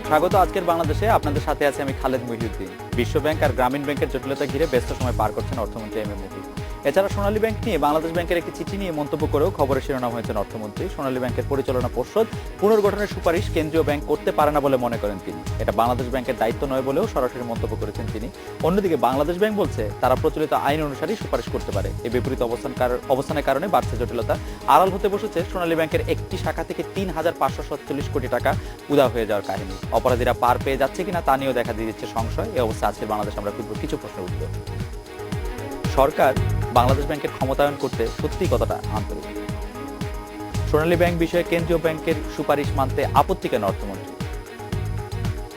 স্বাগত আজকের বাংলাদেশে। আপনাদের সাথে আছে আমি খালেদ মহিউদ্দিন। বিশ্বব্যাংক আর গ্রামীণ ব্যাংকের জটিলতা ঘিরে ব্যস্ত সময় পার করছেন অর্থমন্ত্রী এম এ মুহিব। এছাড়া সোনালী ব্যাংক নিয়ে বাংলাদেশ ব্যাংকের একটি চিঠি নিয়ে মন্তব্য করেও খবরের শিরোনাম হয়েছেন অর্থমন্ত্রী। সোনালী ব্যাংকের পরিচালনা পর্ষদ পুনর্গঠনের সুপারিশ কেন্দ্রীয় ব্যাংক করতে পারে না বলে মনে করেন তিনি। এটা বাংলাদেশ ব্যাংকের দায়িত্ব নয় বলেও সরাসরি মন্তব্য করেছেন তিনি। অন্যদিকে বাংলাদেশ ব্যাংক বলছে তারা প্রচলিত আইন অনুসারেই সুপারিশ করতে পারে। এই বিপরীত অবস্থানের কারণে বাড়ছে জটিলতা। আড়াল হতে বসেছে সোনালী ব্যাংকের একটি শাখা থেকে ৩,৫৪৭ কোটি টাকা উধাও হয়ে যাওয়ার কাহিনী। অপরাধীরা পার পেয়ে যাচ্ছে কিনা তা নিয়েও দেখা দিচ্ছে সংশয়। এই অবস্থা আজকের বাংলাদেশ আমরা খুঁজব কিছু প্রশ্নের উত্তর। সরকার বাংলাদেশ ব্যাংকের ক্ষমতায়ন করতে সত্যিই কতটা আন্তরিক? সোনালী ব্যাংক বিষয়ে কেন্দ্রীয় ব্যাংকের সুপারিশ মানতে আপত্তি কেন অর্থমন্ত্রী?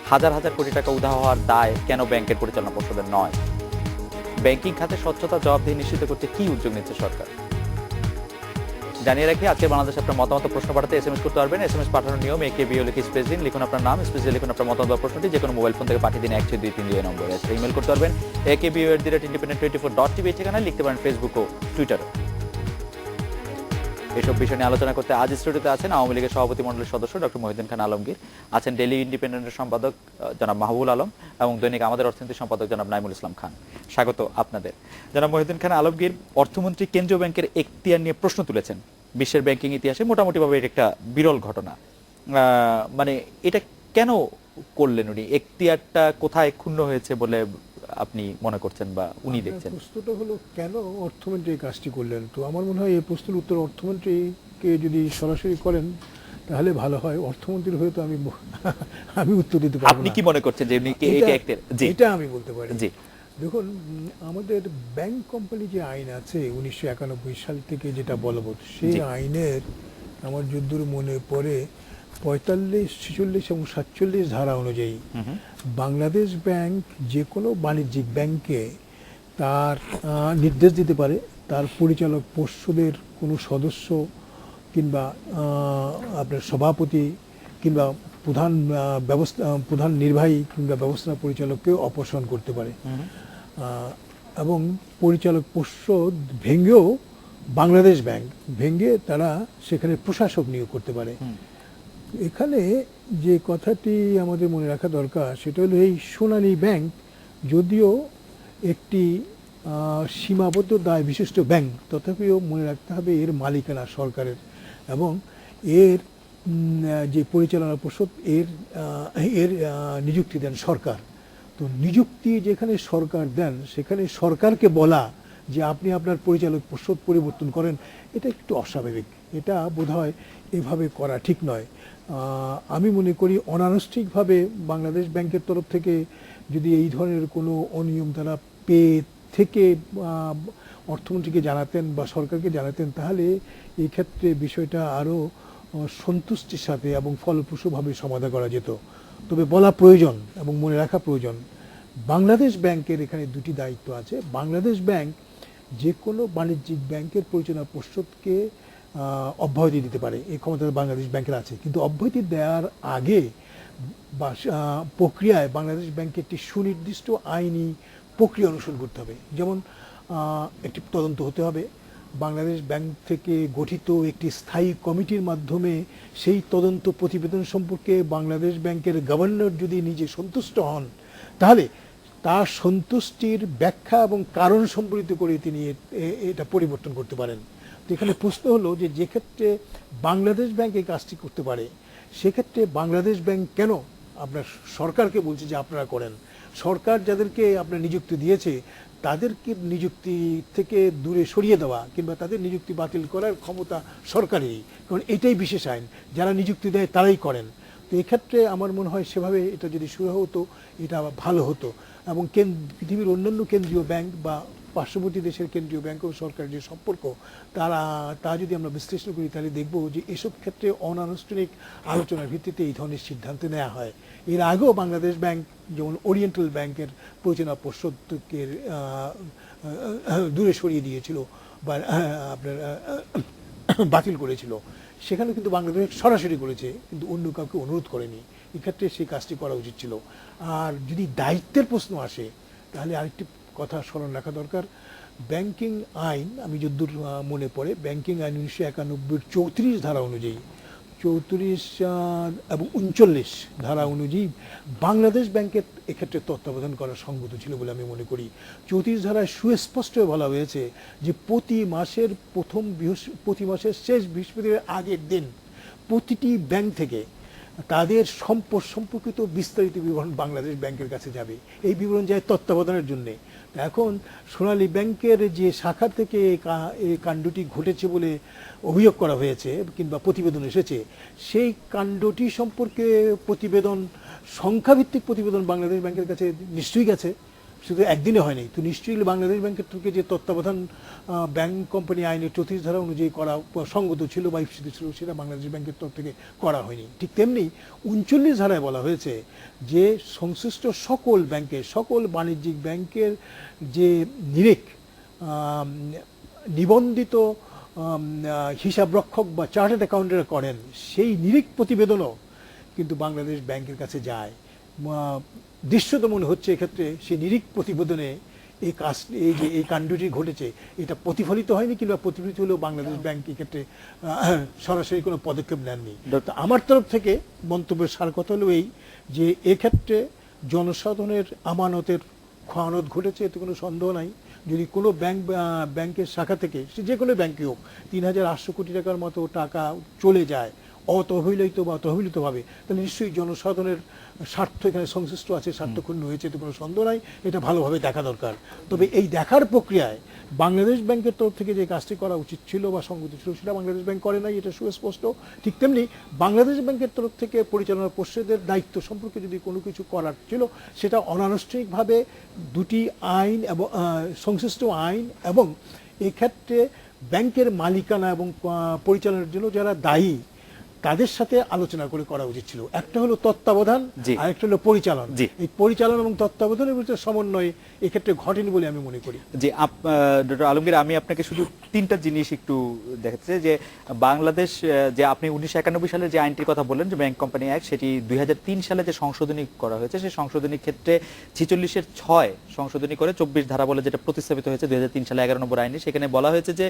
হাজার হাজার কোটি টাকা উধাও হওয়ার দায় কেন ব্যাংকের পরিচালনা পর্ষদের নয়? ব্যাংকিং খাতে স্বচ্ছতা জবাবদিহি নিশ্চিত করতে কি উদ্যোগ নিচ্ছে সরকার? জানিয়ে রাখি, আজকে বাংলাদেশে আপনার মতামত প্রশ্ন পাঠাতে এসএমএস করতে পারবেন। এসএমএস পাঠানোর নিয়ম AKBO লিখে স্পেস দিন, লিখুন আপনার নাম, স্পেস দিয়ে লিখুন আপনার মতামত বা প্রশ্নটি। যে কোনো মোবাইল ফোন থেকে পাঠিয়ে দিন ১৬২৩২ নম্বরে। এছাড়া ইমেল করতে পারবেন akbo@independent24.tv ঠিকানায়, লিখতে পারেন ফেসবুক ও টুইটারে। এসব বিষয় নিয়ে আলোচনা করতে আজ স্টুডিওতে আছেন আওয়ামী লীগের সভাপতি মণ্ডলীর সদস্য ডক্টর মহিউদ্দিন খান আলমগীর, আছেন ডেইলি ইন্ডিপেন্ডেন্টের সম্পাদক জনাব মাহবুবুল আলম এবং দৈনিক আমাদের অর্থনীতি সম্পাদক জনাব নাইমুল ইসলাম খান। স্বাগত আপনাদের। জনাব মহিউদ্দিন খান আলমগীর, অর্থমন্ত্রী কেন্দ্রীয় ব্যাংকের এখতিয়ার নিয়ে প্রশ্ন তুলেছেন। বিশ্বের ব্যাংকিং ইতিহাসে মোটামুটিভাবে এটা একটা বিরল ঘটনা। মানে এটা কেন করলেন উনি? এখতিয়ারটা কোথায় ক্ষুণ্ণ হয়েছে বলে আপনি মনে করছেন বা উনি দেখছেন? প্রশ্নটা হলো কেন অর্থমন্ত্রী এই কাজটি করলেন। তো আমার মনে হয় এই প্রশ্নের উত্তর অর্থমন্ত্রীকে যদি সরাসরি করেন তাহলে ভালো হয়। অর্থমন্ত্রীর হয়ে তো আমি উত্তর দিতে পারবো না। আপনি কি মনে করছেন যে উনি এটা আমি বলতে পারি। জি, দেখুন, আমাদের ব্যাংক কোম্পানি যে আইন আছে 1991 সাল থেকে যেটা বলবৎ, সেই আইনের আমার যদ্দূর মনে পড়ে 45, 46 এবং 47 ধারা অনুযায়ী বাংলাদেশ ব্যাংক যে কোনো বাণিজ্যিক ব্যাংকে তার নির্দেশ দিতে পারে তার পরিচালক পর্ষদের কোনো সদস্য কিংবা আপনার সভাপতি কিংবা প্রধান নির্বাহী কিংবা ব্যবস্থাপনা পরিচালককে অপসারণ করতে পারে। এবং পরিচালক পর্ষদ ভেঙেও বাংলাদেশ ব্যাংক ভেঙে তারা সেখানে প্রশাসক নিয়োগ করতে পারে। এখানে যে কথাটি আমাদের মনে রাখা দরকার সেটা হলো এই সোনালী ব্যাংক যদিও একটি সীমাবদ্ধ দায় বিশিষ্ট ব্যাংক, তথাপিও মনে রাখতে হবে এর মালিকানা সরকারের এবং এর যে পরিচালনা পর্ষদ এর নিযুক্তি দেন সরকার। তো নিযুক্তি যেখানে সরকার দেন সেখানে সরকারকে বলা যে আপনি আপনার পরিচালক পর্ষদ পরিবর্তন করেন, এটা একটু অস্বাভাবিক। এটা বোধহয় এভাবে করা ঠিক নয়। আমি মনে করি অনানুষ্ঠানিকভাবে বাংলাদেশ ব্যাংকের তরফ থেকে যদি এই ধরনের কোনো অনিয়ম তারা পেয়ে থেকে অর্থমন্ত্রীকে জানাতেন বা সরকারকে জানাতেন তাহলে এই ক্ষেত্রে বিষয়টা আরও সন্তুষ্টির সাথে এবং ফলপ্রসূভাবে সমাধান করা যেত। তবে বলা প্রয়োজন এবং মনে রাখা প্রয়োজন, বাংলাদেশ ব্যাংকের এখানে দুটি দায়িত্ব আছে। বাংলাদেশ ব্যাংক যে কোনো বাণিজ্যিক ব্যাংকের পরিচালনা পর্ষদকে অব্যাহতি দিতে পারে, এই ক্ষমতা বাংলাদেশ ব্যাংকের আছে। কিন্তু অব্যাহতি দেওয়ার আগে বা প্রক্রিয়ায় বাংলাদেশ ব্যাংকে একটি সুনির্দিষ্ট আইনি প্রক্রিয়া অনুসরণ করতে হবে। যেমন একটি তদন্ত হতে হবে, বাংলাদেশ ব্যাংক থেকে গঠিত একটি স্থায়ী কমিটির মাধ্যমে সেই তদন্ত প্রতিবেদন সম্পর্কে বাংলাদেশ ব্যাংকের গভর্নর যদি নিজে সন্তুষ্ট হন তাহলে তার সন্তুষ্টির ব্যাখ্যা এবং কারণ সম্পর্কিত করে তিনি এটা পরিবর্তন করতে পারেন। তো এখানে প্রশ্ন হলো যে ক্ষেত্রে বাংলাদেশ ব্যাংক এই কাজটি করতে পারে সেক্ষেত্রে বাংলাদেশ ব্যাংক কেন আপনার সরকারকে বলছে যে আপনারা করেন? সরকার যাদেরকে আপনার নিযুক্তি দিয়েছে তাদেরকে নিযুক্তি থেকে দূরে সরিয়ে দেওয়া কিংবা তাদের নিযুক্তি বাতিল করার ক্ষমতা সরকারেরই, কারণ এটাই বিশেষ আইন, যারা নিযুক্তি দেয় তারাই করেন। তো এক্ষেত্রে আমার মনে হয় সেভাবে এটা যদি শুরু হতো এটা ভালো হতো এবং পৃথিবীর অন্যান্য কেন্দ্রীয় ব্যাংক বা পার্শ্ববর্তী দেশের কেন্দ্রীয় ব্যাংক ও সরকারের যে সম্পর্ক তা যদি আমরা বিশ্লেষণ করি তাহলে দেখব যে এসব ক্ষেত্রে অনানুষ্ঠানিক আলোচনার ভিত্তিতে এই ধরনের সিদ্ধান্ত নেওয়া হয়। এর আগেও বাংলাদেশ ব্যাংক যেমন ওরিয়েন্টাল ব্যাংকের পরিচালনা পর্ষদকে দূরে সরিয়ে দিয়েছিল বা আপনার বাতিল করেছিল, সেখানে কিন্তু বাংলাদেশ সরাসরি করেছে কিন্তু অন্য কাউকে অনুরোধ করেনি। এক্ষেত্রে সেই কাজটি করা উচিত ছিল। আর যদি দায়িত্বের প্রশ্ন আসে তাহলে আরেকটি কথা স্মরণ রাখা দরকার, ব্যাংকিং আইন আমি যদ্দূর মনে পড়ে ব্যাংকিং আইন 1991 34 ধারা অনুযায়ী 34 এবং 39 ধারা অনুযায়ী বাংলাদেশ ব্যাংকের এক্ষেত্রে তত্ত্বাবধান করা সঙ্গত ছিল বলে আমি মনে করি। 34 ধারায় সুস্পষ্ট বলা হয়েছে যে প্রতি মাসের শেষ বৃহস্পতিবার আগের দিন প্রতিটি ব্যাংক থেকে তাদের সম্পর্কিত বিস্তারিত বিবরণ বাংলাদেশ ব্যাংকের কাছে যাবে। এই বিবরণ যায় তত্ত্বাবধানের জন্যে। এখন সোনালী ব্যাংকের যে শাখা থেকে এই কাণ্ডটি ঘটেছে বলে অভিযোগ করা হয়েছে কিংবা প্রতিবেদন এসেছে, সেই কাণ্ডটি সম্পর্কে সংখ্যাভিত্তিক প্রতিবেদন বাংলাদেশ ব্যাংকের কাছে নিশ্চয়ই গেছে, শুধু একদিনে হয়নি। তো নিশ্চয়ই বাংলাদেশ ব্যাংকের থেকে যে তত্ত্বাবধান ব্যাংক কোম্পানি আইনের 34 ধারা অনুযায়ী করা সঙ্গত ছিল বা ইস্যুত ছিল, সেটা বাংলাদেশ ব্যাংকের তরফ থেকে করা হয়নি। ঠিক তেমনি 39 ধারায় বলা হয়েছে যে সংশ্লিষ্ট সকল বাণিজ্যিক ব্যাংকের যে নিবন্ধিত হিসাবরক্ষক বা চার্টার্ড অ্যাকাউন্টেন্টরা করেন, সেই নিরিখ প্রতিবেদনও কিন্তু বাংলাদেশ ব্যাংকের কাছে যায়। দৃশ্যত মনে হচ্ছে এক্ষেত্রে সেই নিরিখ প্রতিবেদনে এই কাণ্ডটি ঘটেছে, এটা প্রতিফলিত হয়নি, কিংবা প্রতিফলিত হলেও বাংলাদেশ ব্যাংক এক্ষেত্রে সরাসরি কোনো পদক্ষেপ নেননি। তো আমার তরফ থেকে মন্তব্যের সার কথা হলো এই যে এক্ষেত্রে জনসাধারণের আমানতের খয়ানত ঘটেছে, এতে কোনো সন্দেহ নাই। যদি কোনো ব্যাংকের শাখা থেকে, সে যে কোনো ব্যাংকই হোক, 3800 কোটি টাকার মতো টাকা চলে যায় অতহিলিতভাবে, তাহলে নিশ্চয়ই জনসাধারণের স্বার্থ এখানে সংশ্লিষ্ট আছে, স্বার্থক্ষুণ্ণ হয়েছে, এতে কোনো সন্দেহ নাই। এটা ভালোভাবে দেখা দরকার। তবে এই দেখার প্রক্রিয়ায় বাংলাদেশ ব্যাংকের তরফ থেকে যে কাজটি করা উচিত ছিল বা সঙ্গত ছিল, সেটা বাংলাদেশ ব্যাংক করে নাই, এটা সুস্পষ্ট। ঠিক তেমনি বাংলাদেশ ব্যাংকের তরফ থেকে পরিচালনা পর্ষদের দায়িত্ব সম্পর্কে যদি কোনো কিছু করার ছিল, সেটা অনানুষ্ঠানিকভাবে দুটি আইন এবং সংশ্লিষ্ট আইন এবং এক্ষেত্রে ব্যাংকের মালিকানা এবং পরিচালনার জন্য যারা দায়ী তাদের সাথে আলোচনা করে করা উচিত ছিল। একটা হলো তত্ত্বাবধান, আর একটা হলো পরিচালন। এই পরিচালন এবং তত্ত্বাবধানের ভিতরে সমন্বয় এক্ষেত্রে ঘটেনি বলে আমি মনে করি। জি, ডক্টর আলমগীর, আমি আপনাকে শুধু তিনটা জিনিস একটু দেখাচ্ছি যে বাংলাদেশ যে আপনি 1991 সালের যে আইনটির কথা বললেন, যে ব্যাংক কোম্পানি অ্যাক্ট, সেটি 2003 সালে যে সংশোধনী করা হয়েছে, সেই সংশোধনীর ক্ষেত্রে 46(6) সংশোধনী করে 24 ধারা বলে যেটা প্রতিস্থাপিত হয়েছে 2003 সালে 11 নম্বর আইনে। সেখানে বলা হয়েছে যে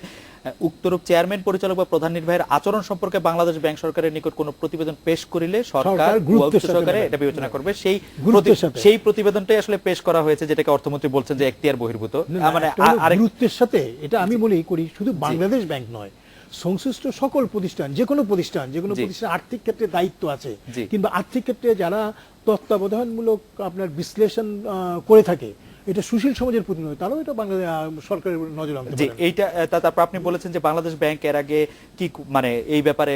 উক্তরূপ চেয়ারম্যান, পরিচালক বা প্রধান নির্বাহীর আচরণ সম্পর্কে বাংলাদেশ ব্যাংক সরকারের নিকট কোনো প্রতিবেদন পেশ করিলে সরকার গুরুত্ব সহকারে এটা বিবেচনা করবে। সেই প্রতিবেদনটাই আসলে পেশ করা হয়েছে, যেটাকে অর্থমন্ত্রী বলছেন যে এখতিয়ার বহির্ভূত। মানে গুরুত্বের সাথে এটা আমি মনে করি শুধু বাংলাদেশ ব্যাংক নয়, সংশ্লিষ্ট সকল প্রতিষ্ঠান, যে কোনো প্রতিষ্ঠান আর্থিক ক্ষেত্রে দায়িত্ব আছে, কিংবা আর্থিক ক্ষেত্রে যারা তত্ত্বাবধানমূলক আপনার বিশ্লেষণ করে থাকে, এটা সুশীল সমাজের প্রতি নয়, তারাও এটা বাংলাদেশ সরকারের নজর আনতে পারে। এইটা তারপর আপনি বলেছেন যে বাংলাদেশ ব্যাংক এর আগে কি মানে এই ব্যাপারে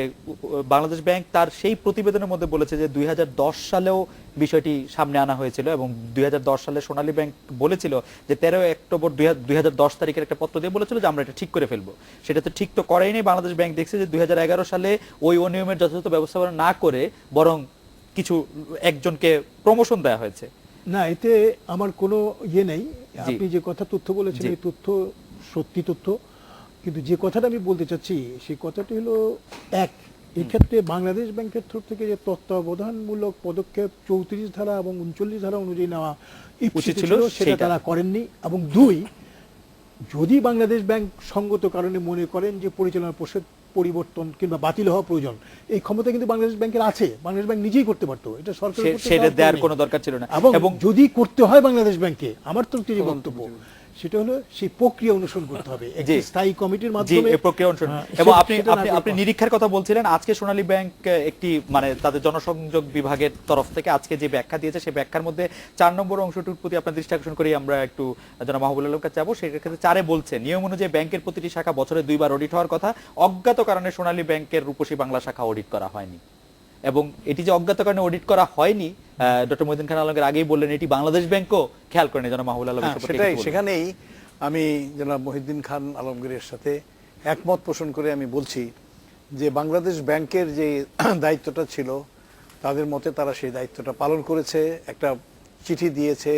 বাংলাদেশ ব্যাংক তার সেই প্রতিবেদনের মধ্যে বলেছে যে 2010 সালেও বিষয়টি সামনে আনা হয়েছিল, এবং 2010 সালে সোনালী ব্যাংক বলেছিল যে 13 অক্টোবর 2010 তারিখের একটা পত্র দিয়ে বলেছিল যে আমরা এটা ঠিক করে ফেলবো। সেটা তো ঠিক তো করাই নেই। বাংলাদেশ ব্যাংক দেখছে যে 2011 সালে ওই অনিয়মের যথাযথ ব্যবস্থাপনা না করে বরং কিছু একজনকে প্রমোশন দেওয়া হয়েছে। না, এতে আমার কোনো নেই। আপনি যে তথ্য বলেছেন, এই তথ্য সত্যি তথ্য, কিন্তু যে কথাটা আমি বলতে চাচ্ছি সেই কথাটি হলো এক্ষেত্রে বাংলাদেশ ব্যাংকের তরফ থেকে যে তত্ত্বাবধানমূলক পদক্ষেপ 34 ধারা এবং 39 ধারা অনুযায়ী নেওয়া উচিত ছিল, সেটা তারা করেননি। এবং 2, যদি বাংলাদেশ ব্যাংক সঙ্গত কারণে মনে করেন যে পরিচালনা পর্ষদ পরিবর্তন কিংবা বাতিল হওয়া প্রয়োজন, এই ক্ষমতা কিন্তু বাংলাদেশ ব্যাংকের আছে, বাংলাদেশ ব্যাংক নিজেই করতে পারতো, এটা সরকারের সেটা দেওয়ার কোনো দরকার ছিল না। এবং যদি করতে হয় বাংলাদেশ ব্যাংকে, আমার তরফ থেকে বক্তব্য সেটা হলো সেই প্রক্রিয়া অনুসরণ করতে হবে একটি স্থায়ী কমিটির মাধ্যমে। প্রক্রিয়া অনুসরণ, এবং আপনি নিরীক্ষার কথা বলছিলেন। আজকে সোনালী ব্যাংক একটি মানে তাদের জনসংযোগ বিভাগের তরফ থেকে আজকে যে ব্যাখ্যা দিয়েছে, সেই ব্যাখ্যার মধ্যে 4 নম্বর অংশটির প্রতি আপনার দৃষ্টি আকর্ষণ করি আমরা একটু জনাব মাহবুবুল আলম কাছে যাবো। সেক্ষেত্রে 4-এ বলছে, নিয়ম অনুযায়ী ব্যাংকের প্রতিটি শাখা বছরে 2 বার অডিট হওয়ার কথা, অজ্ঞাত কারণে সোনালী ব্যাংকের রূপসী বাংলা শাখা অডিট করা হয়নি। এবং এটি যে অজ্ঞাত কারণে অডিট করা হয়নি, ডক্টর মহিউদ্দিন খান আলমগীর আগেই বললেন, এটি বাংলাদেশ ব্যাংকও খেয়াল করেনি। জনাব মাহবুবুল আলম, সেখানেই আমি জনাব মহিউদ্দিন খান আলমগীরের সাথে একমত পোষণ করে আমি বলছি যে বাংলাদেশ ব্যাংকের যে দায়িত্বটা ছিল, তাদের মতে তারা সেই দায়িত্বটা পালন করেছে, একটা চিঠি দিয়েছে,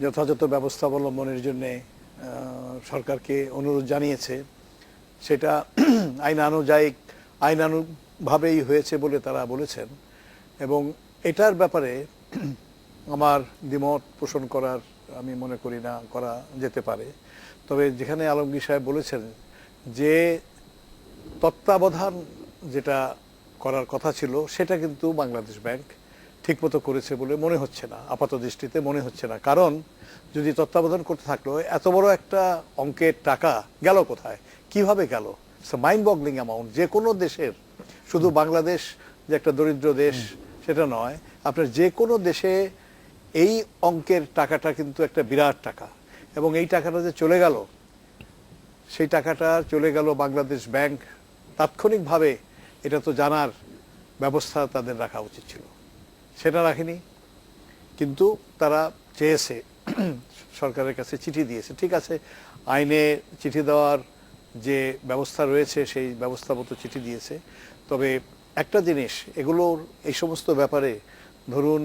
যথাযথ ব্যবস্থা অবলম্বনের জন্য সরকারকে অনুরোধ জানিয়েছে। সেটা আইনানুগভাবেই হয়েছে বলে তারা বলেছেন। এবং এটার ব্যাপারে আমার দ্বিমত পোষণ করার আমি মনে করি না করা যেতে পারে। তবে যেখানে আলমগীর সাহেব বলেছেন যে তত্ত্বাবধান যেটা করার কথা ছিল সেটা কিন্তু বাংলাদেশ ব্যাংক ঠিকমতো করেছে বলে মনে হচ্ছে না, আপাত দৃষ্টিতে মনে হচ্ছে না। কারণ যদি তত্ত্বাবধান করতে থাকলো, এত বড় একটা অঙ্কের টাকা গেল কোথায়, কিভাবে গেল? It's mind boggling amount. যে কোনো দেশের, শুধু বাংলাদেশ যে একটা দরিদ্র দেশ সেটা নয়, আপনার যে কোনো দেশে এই অঙ্কের টাকাটা কিন্তু একটা বিরাট টাকা। এবং এই টাকাটা যে চলে গেল, সেই টাকাটা চলে গেল বাংলাদেশ ব্যাংক তাৎক্ষণিকভাবে এটা তো জানার ব্যবস্থা তাদের রাখা উচিত ছিল, সেটা রাখেনি। কিন্তু তারা চেয়েছে, সরকারের কাছে চিঠি দিয়েছে, ঠিক আছে, আইনে চিঠি দেওয়ার যে ব্যবস্থা রয়েছে সেই ব্যবস্থা মতো চিঠি দিয়েছে। তবে একটা জিনিস, এগুলোর এই সমস্ত ব্যাপারে ধরুন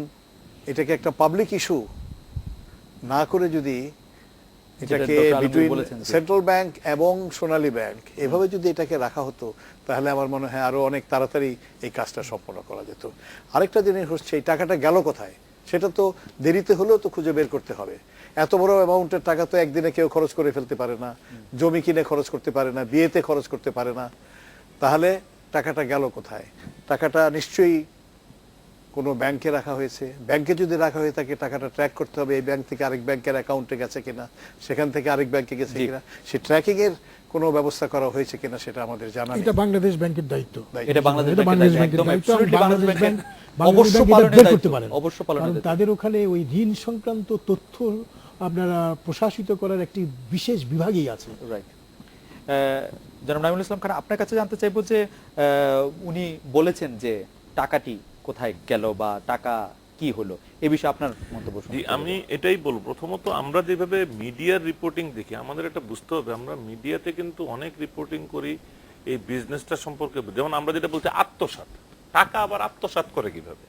এটাকে একটা পাবলিক ইস্যু না করে যদি এটাকে বিটুইন সেন্ট্রাল ব্যাংক এবং সোনালী ব্যাংক এভাবে যদি এটাকে রাখা হতো, তাহলে আমার মনে হয় আরো অনেক তাড়াতাড়ি এই কাজটা সম্পন্ন করা যেত। আরেকটা জিনিস হচ্ছে, এই টাকাটা গেল কোথায় সেটা তো দেরিতে হলেও তো খুঁজে বের করতে হবে। এত বড় অ্যামাউন্টের টাকা তো একদিনে কেউ খরচ করে ফেলতে পারে না, জমি কিনে খরচ করতে পারে না, বিয়েতে খরচ করতে পারে না। তাহলে টাকাটা গেল কোথায়? টাকাটা নিশ্চয়ই কোনো ব্যাংকে রাখা হয়েছে। ব্যাংকে যদি রাখা হয়ে থাকে, টাকাটা ট্র্যাক করতে হবে এই ব্যাংক থেকে আরেক ব্যাংকের অ্যাকাউন্টে গেছে কিনা, সেখান থেকে আরেক ব্যাংকে গেছে কিনা, সেই ট্র্যাকিং এর কোনো ব্যবস্থা করা হয়েছে কিনা সেটা আমাদের জানা নেই। এটা বাংলাদেশ ব্যাংকের দায়িত্ব। এটা বাংলাদেশ ব্যাংকের একদম দায়িত্ব। absolutely Bangladesh Bangladesh bank bank অবশ্য পালনের দায়িত্ব, অবশ্য পালনের কারণ দায়িত্ব। তাদের ওখানে ওই ঋণ সংক্রান্ত তথ্য আপনারা প্রশাসিত করার একটি বিশেষ বিভাগই আছে। রাইট। জনাব নাঈমুল ইসলাম খান, আপনার কাছে জানতে চাইবো যে উনি বলেছেন যে টাকাটি কোথায় গেল বা টাকা কি হলো, এই বিষয়ে আপনার মন্তব্য শুনতে চাই। আমি এটাই বলবো, প্রথমত আমরা যেভাবে মিডিয়ার রিপোর্টিং দেখি, আমাদের এটা বুঝতে হবে, আমরা মিডিয়াতে কিন্তু অনেক রিপোর্টিং করি এই বিজনেসটা সম্পর্কে। যেমন আমরা যেটা বলছি আত্মসাৎ, টাকা আবার আত্মসাৎ করে কিভাবে?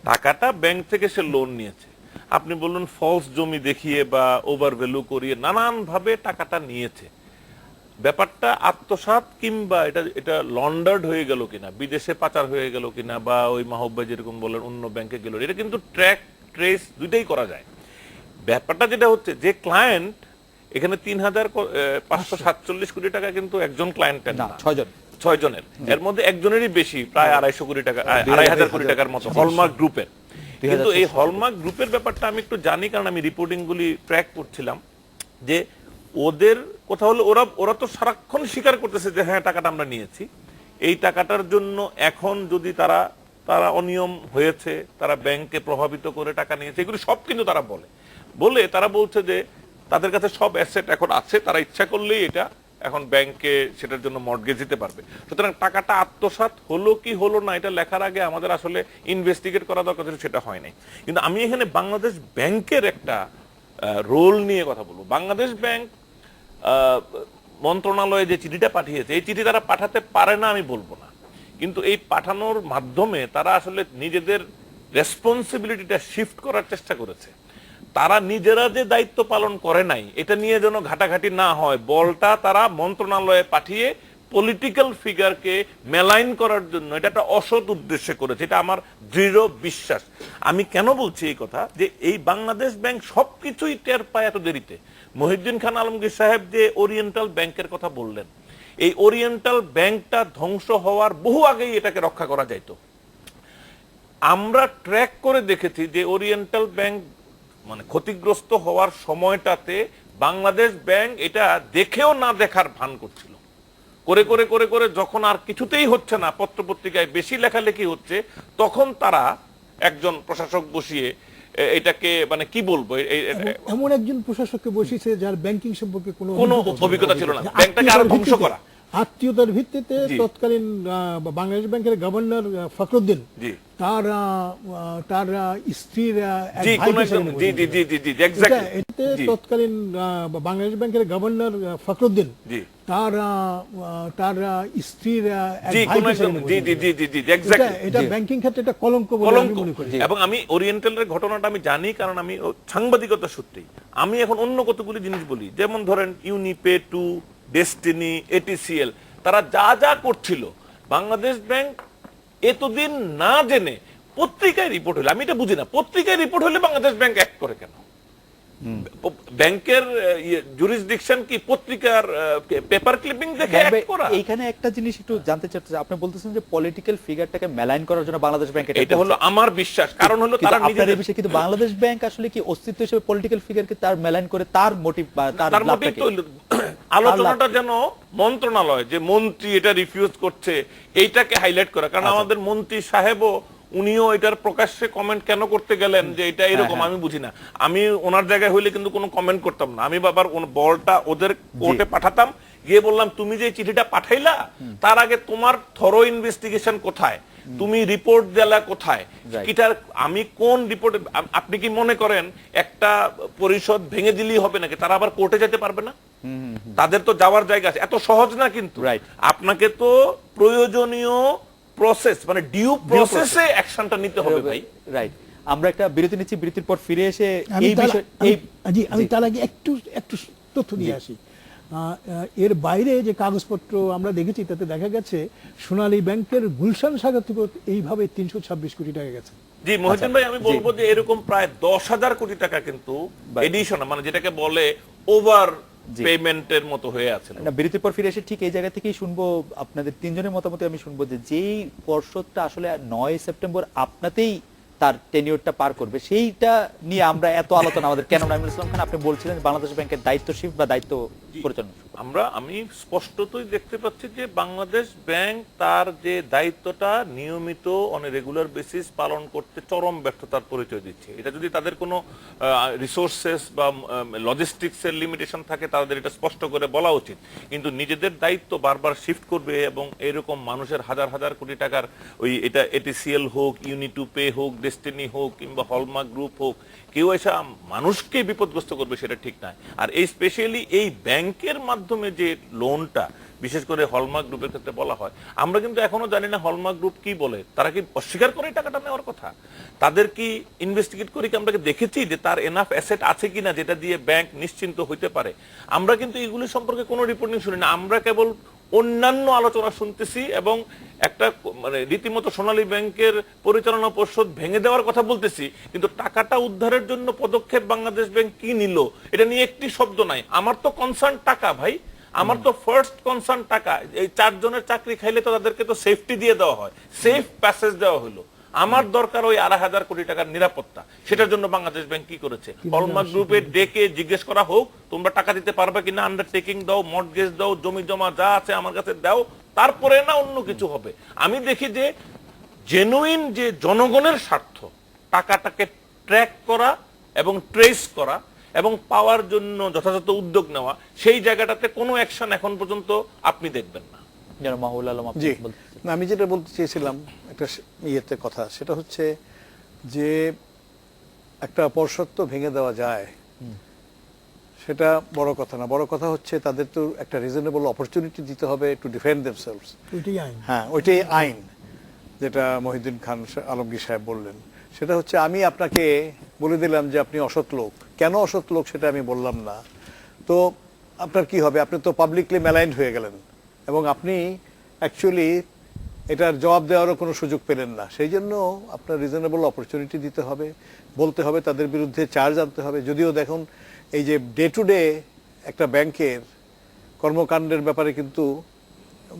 টাকাটা ব্যাংক থেকে সে লোন নিয়েছে, আপনি বললেন ফলস জমি দেখিয়ে বা ওভার ভ্যালু করিয়ে নানান ভাবে টাকাটা নিয়েছে। ব্যাপারটা আত্মসাৎ কিংবা এটা লন্ডার্ড হয়ে গেল কিনা, বিদেশে পাচার হয়ে গেল কিনা, বা ওই মাহব্বা যেরকম বলেন অন্য ব্যাংকে গেল, এটা কিন্তু ট্র্যাক ট্রেস দুইটাই করা যায়। ব্যাপারটা যেটা হচ্ছে, যে ক্লায়েন্ট এখানে ৩,৫৪৭ কোটি টাকা কিন্তু একজন ক্লায়েন্টের না, ৬ জনের, এর মধ্যে একজনেরই বেশি, প্রায় ২৫০ কোটি টাকা, ২৫০০ কোটি টাকার মতো হলমার্ক গ্রুপের। কিন্তু এই হলমার্ক গ্রুপের ব্যাপারটা আমি একটু জানি, কারণ আমি রিপোর্টিং গুলি ট্র্যাক করছিলাম, যে ওদের কথা হলো ওরা তো সারাক্ষণ স্বীকার করতেছে যে হ্যাঁ টাকাটা আমরা নিয়েছি। এই টাকাটার জন্য এখন যদি তারা অনিয়ম হয়েছে, তারা ব্যাংকে প্রভাবিত করে টাকা নিয়েছে, এগুলো সব কিন্তু তারা বলে তারা বলছে যে তাদের কাছে সব অ্যাসেট এখন আছে, তারা ইচ্ছা করলেই এটা এখন ব্যাংকে সেটার জন্য মর্টগেজ দিতে পারবে। সুতরাং টাকাটা আত্মসাৎ হলো কি হলো না, এটা লেখার আগে আমাদের আসলে ইনভেস্টিগেট করা দরকার ছিল, সেটা হয় নাই। কিন্তু আমি এখানে বাংলাদেশ ব্যাংকের একটা রোল নিয়ে কথা বলবো। বাংলাদেশ ব্যাংক মন্ত্রণালয়ে যে চিঠিটা পাঠিয়েছে, এই চিঠি তারা পাঠাতে পারে না আমি বলবো না, কিন্তু এই পাঠানোর মাধ্যমে তারা আসলে নিজেদের রেসপন্সিবিলিটিটা শিফট করার চেষ্টা করেছে। তারা নিজেরা যে দায়িত্ব পালন করে নাই, এটা নিয়ে যেন ঘাটাঘাটি না হয়, বলটা তারা মন্ত্রণালয়ে পাঠিয়ে পলিটিক্যাল ফিগারকে মেলাইন করার জন্য এটা একটা অসৎ উদ্দেশ্যে করেছে, এটা আমার দৃঢ় বিশ্বাস। আমি কেন বলছি এই কথা, যে এই বাংলাদেশ ব্যাংক সবকিছুই টের পায় এত দেরিতে। মহিউদ্দিন খান আলমগীর সাহেব যে ওরিয়েন্টাল ব্যাংকের কথা বললেন, এই ওরিয়েন্টাল ব্যাংকটা ধ্বংস হওয়ার বহু আগেই এটাকে রক্ষা করা যাইত। আমরা ট্র্যাক করে দেখেছি যে ওরিয়েন্টাল ব্যাংক মানে ক্ষতিগ্রস্ত হওয়ার সময়টাতে বাংলাদেশ ব্যাংক এটা দেখেও না দেখার ভান করছিল, করে করে করে করে যখন আর কিছুতেই হচ্ছে না, পত্রপত্রিকায় বেশি লেখালেখি হচ্ছে, তখন তারা একজন প্রশাসক বসিয়ে এটাকে মানে কি বলবো, এমন একজন প্রশাসককে বসিয়েছে যার ব্যাংকিং সম্পর্কে কোনো অভিজ্ঞতা ছিল না, ব্যাংকটাকে আরো ধ্বংস করা। আত্মীয়তার ভিত্তিতে তৎকালীন বাংলাদেশ ব্যাংকের গভর্নর ফখরুদ্দিন তার স্ত্রীর তৎকালীন বাংলাদেশ ব্যাংকের গভর্নর ফখরুদ্দিন তার স্ত্রীর এটা ব্যাংকিং ক্ষেত্রে একটা কলঙ্ক বলে আমি মনে করি। এবং আমি ওরিয়েন্টালের ঘটনাটা আমি জানি, কারণ আমি সাংবাদিকতা সূত্রেই আমি এখন অন্য কতগুলি জিনিস বলি, যেমন ধরেন ইউনিপে টু, ডেস্টিনি, এটিসিএল, তারা যা যা করছিল বাংলাদেশ ব্যাংক এতদিন না জেনে পত্রিকায় রিপোর্ট হলে, আমি এটা বুঝি না, পত্রিকায় রিপোর্ট হলে বাংলাদেশ ব্যাংক অ্যাক্ট করে কেন? ব্যাংকের জুরিসডিকশন কি পত্রিকার পেপার ক্লিপিং দেখে তবে act করা? এইখানে একটা জিনিস একটু জানতে চাচ্ছি, আপনি বলতেছেন যে পলিটিক্যাল ফিগারটাকে মেলাইন করার জন্য বাংলাদেশ ব্যাংক এটা হলো আমার বিশ্বাস, কারণ হলো তারা আপনার নিজেদের এই বিষয়ে কিন্তু বাংলাদেশ ব্যাংক আসলে কি অস্তিত্ব হিসেবে পলিটিক্যাল ফিগারকে তার মেলাইন করে তার মোটিভ বা তার তার মোটিভ লাভটাকে তো আলোচনাটা যেন মন্ত্রণালয় যে মন্ত্রী এটা রিফিউজ করছে এইটাকে হাইলাইট করা, কারণ আমাদের মন্ত্রী সাহেবও উনিও এটার প্রকাশ্যে কমেন্ট কেন করতে গেলেন যে এটা এরকম, আমি বুঝি না। আমি ওনার জায়গায় হইলে কিন্তু কোনো কমেন্ট করতাম না, আমি বাবার বলটা ওদের কোর্টে পাঠাতাম, গিয়ে বললাম তুমি যে চিঠিটা পাঠাইলা তার আগে তোমার থরো ইনভেস্টিগেশন কোথায়, তুমি রিপোর্ট দিলা কোথায়, কিটার আমি কোন রিপোর্ট, আপনি কি মনে করেন একটা পরিষদ ভেঙে দিলেই হবে নাকি? তারা আবার কোর্টে যেতে পারবে না? তাদের তো যাওয়ার জায়গা আছে, এত সহজ না কিন্তু। Right. আপনাকে তো প্রয়োজনীয় প্রসেস মানে ডিউ প্রসেসে অ্যাকশনটা নিতে হবে ভাই। রাইট। আমরা একটা বিরতি নিচ্ছি, বিরতির পর ফিরে এসে আমি এই বিষয় আমি তার আগে একটু তথ্য দিয়ে আসি। এর বাইরে যে কাগজপত্র আমরা দেখেছি তাতে দেখা গেছে সোনালী ব্যাংকের গুলশান শাখা থেকে এইভাবে 326 কোটি টাকা গেছে। জি মহিউদ্দিন ভাই, আমি বলবো যে এরকম প্রায় 10,000 কোটি টাকা কিন্তু এডিশন মানে যেটাকে বলে ওভার পেমেন্টের মতো হয়ে আছে। না, বিরতির পর ফিরে এসে ঠিক এই জায়গা থেকেই শুনবো আপনাদের তিনজনের মতামত। আমি শুনবো যে যেই পর্ষদটা আসলে 9 সেপ্টেম্বর আপনাতেই তার টেনিউরটা পার করবে, সেইটা নিয়ে আমরা এত আলোচনা আমাদের কেন? নাইমুল ইসলাম খান, আপনি বলছিলেন বাংলাদেশ ব্যাংকের দায়িত্ব শিফট বা দায়িত্ব পরিচালনা। আমি স্পষ্টতই দেখতে পাচ্ছি যে বাংলাদেশ ব্যাংক তার যে দায়িত্বটা নিয়মিত অন রেগুলার বেসিস পালন করতে চরম ব্যর্থতার পরিচয় দিচ্ছে। এটা যদি তাদের কোনো রিসোর্সেস বা লজিস্টিক্স এর লিমিটেশন থাকে তাদের এটা স্পষ্ট করে বলা উচিত, কিন্তু নিজেদের দায়িত্ব বারবার শিফট করবে এবং এরকম মানুষের হাজার হাজার কোটি টাকার ওই এটা এটিসিএল হোক, ইউনি টু পে হোক, ডেস্টিনি হোক কিংবা হলমার্ক গ্রুপ হোক, কেউ এসে মানুষকে বিপদগ্রস্ত করবে সেটা ঠিক নয়। আর এই স্পেশালি এই ব্যাংকের মাধ্যমে যে লোনটা বিশেষ করে হলমার্ক গ্রুপের ক্ষেত্রে বলা হয়, আমরা কিন্তু এখনো জানি না হলমার্ক গ্রুপ কি বলে। তারা কি অস্বীকার করে টাকাটা নেওয়ার কথা? তাদের কি ইনভেস্টিগেট করি কি আমরা কি দেখেছি যে তার এনাফ অ্যাসেট আছে কিনা যেটা দিয়ে ব্যাংক নিশ্চিন্ত হইতে পারে? আমরা কিন্তু এগুলি সম্পর্কে কোনো রিপোর্টিং শুনি না, আমরা কেবল অন্যান্য আলোচনা শুনতেছি এবং একটা মানে রীতিমতো সোনালী ব্যাংকের পরিচালনা পর্ষদ ভেঙে দেওয়ার কথা বলতেছি, কিন্তু টাকাটা উদ্ধারের জন্য পদক্ষেপ বাংলাদেশ ব্যাংক কি নিল এটা নিয়ে একটি শব্দ নাই। আমার তো কনসার্ন টাকা ভাই, আমার তো ফার্স্ট কনসার্ন টাকা। এই 4 জনের চাকরি খাইলে তো তাদেরকে তো সেফটি দিয়ে দেওয়া হয়, সেফ প্যাসেজ দেওয়া হলো। আমার দরকার ওই 2,500 কোটি টাকার নিরাপত্তা, সেটার জন্য বাংলাদেশ ব্যাংক কি করেছে? হলমার্ক গ্রুপের ডেকে জিজ্ঞেস করা হোক তোমরা টাকা দিতে পারবে কিনা, আন্ডারটেকিং দাও, মর্টগেজ দাও, জমি জমা যা আছে আমার কাছে দাও, তারপরে না অন্য কিছু হবে। আমি দেখি যে জেনুইন যে জনগণের স্বার্থ, টাকাটাকে ট্র্যাক করা এবং ট্রেস করা এবং পাওয়ার জন্য যথাযথ উদ্যোগ নেওয়া, সেই জায়গাটাতে কোনো অ্যাকশন এখন পর্যন্ত আপনি দেখবেন না। যেন মাহবুল আলম আপনি জি বলতে- না, আমি যেটা বলতে চেয়েছিলাম একটা ইয়েতে কথা, সেটা হচ্ছে যে একটা পর্ষদ তো ভেঙে দেওয়া যায়, সেটা বড় কথা না। বড় কথা হচ্ছে তাদের তো একটা রিজনেবল অপরচুনিটি দিতে হবে টু ডিফেন্ড দেমসেলভস। ওইটাই আইন। হ্যাঁ, ওইটাই আইন, যেটা মহিউদ্দিন খান আলমগীর সাহেব বললেন। সেটা হচ্ছে আমি আপনাকে বলে দিলাম যে আপনি অসৎ লোক, কেন অসৎ লোক সেটা আমি বললাম না, তো আপনার কি হবে? আপনি তো পাবলিকলি মেলাইন্ড হয়ে গেলেন এবং আপনি অ্যাকচুয়ালি এটার জবাব দেওয়ারও কোনো সুযোগ পেলেন না। সেই জন্য আপনার রিজনেবল অপরচুনিটি দিতে হবে, বলতে হবে, তাদের বিরুদ্ধে চার্জ আনতে হবে। যদিও দেখুন এই যে ডে টু ডে একটা ব্যাংকের কর্মকাণ্ডের ব্যাপারে কিন্তু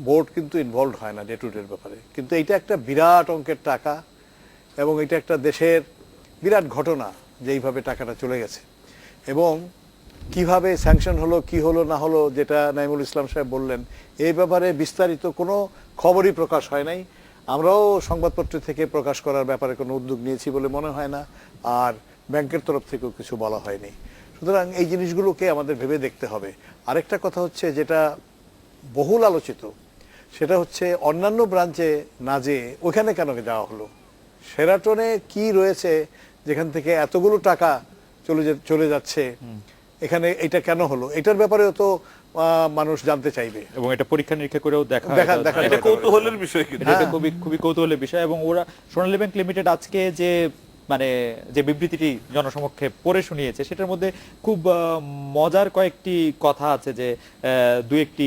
বোর্ড কিন্তু ইনভলভ হয় না ডে টু ডে ব্যাপারে, কিন্তু এইটা একটা বিরাট অঙ্কের টাকা এবং এটা একটা দেশের বিরাট ঘটনা যে এইভাবে টাকাটা চলে গেছে। এবং কিভাবে স্যাংশন হলো, কি হলো না হলো, যেটা নাইমুল ইসলাম সাহেব বললেন, এই ব্যাপারে বিস্তারিত কোনো খবরই প্রকাশ হয় নাই। আমরাও সংবাদপত্র থেকে প্রকাশ করার ব্যাপারে কোনো উদ্যোগ নিয়েছি বলে মনে হয় না, আর ব্যাংকের তরফ থেকেও কিছু বলা হয়নি। সুতরাং এই জিনিসগুলোকে আমাদের ভেবে দেখতে হবে। আরেকটা কথা হচ্ছে যেটা বহুল আলোচিত, সেটা হচ্ছে অন্যান্য ব্রাঞ্চে না যেয়ে ওখানে কেন যাওয়া হলো? শেরাটনে কি রয়েছে যেখান থেকে এতগুলো টাকা চলে যাচ্ছে, এখানে এটা কেন হলো? এটার ব্যাপারেও তো মানুষ জানতে চাইবে এবং এটা পরীক্ষা নিরীক্ষা করেও দেখা এটা কৌতূহলের বিষয় কিন্তু। এটা খুবই খুবই কৌতূহলের বিষয়। এবং ওরা সোনালী ব্যাংক লিমিটেড আজকে যে মানে যে বিবৃতিটি জনসমক্ষে পড়ে শুনিয়েছে, সেটার মধ্যে খুব মজার কয়েকটি কথা আছে, যে দু একটি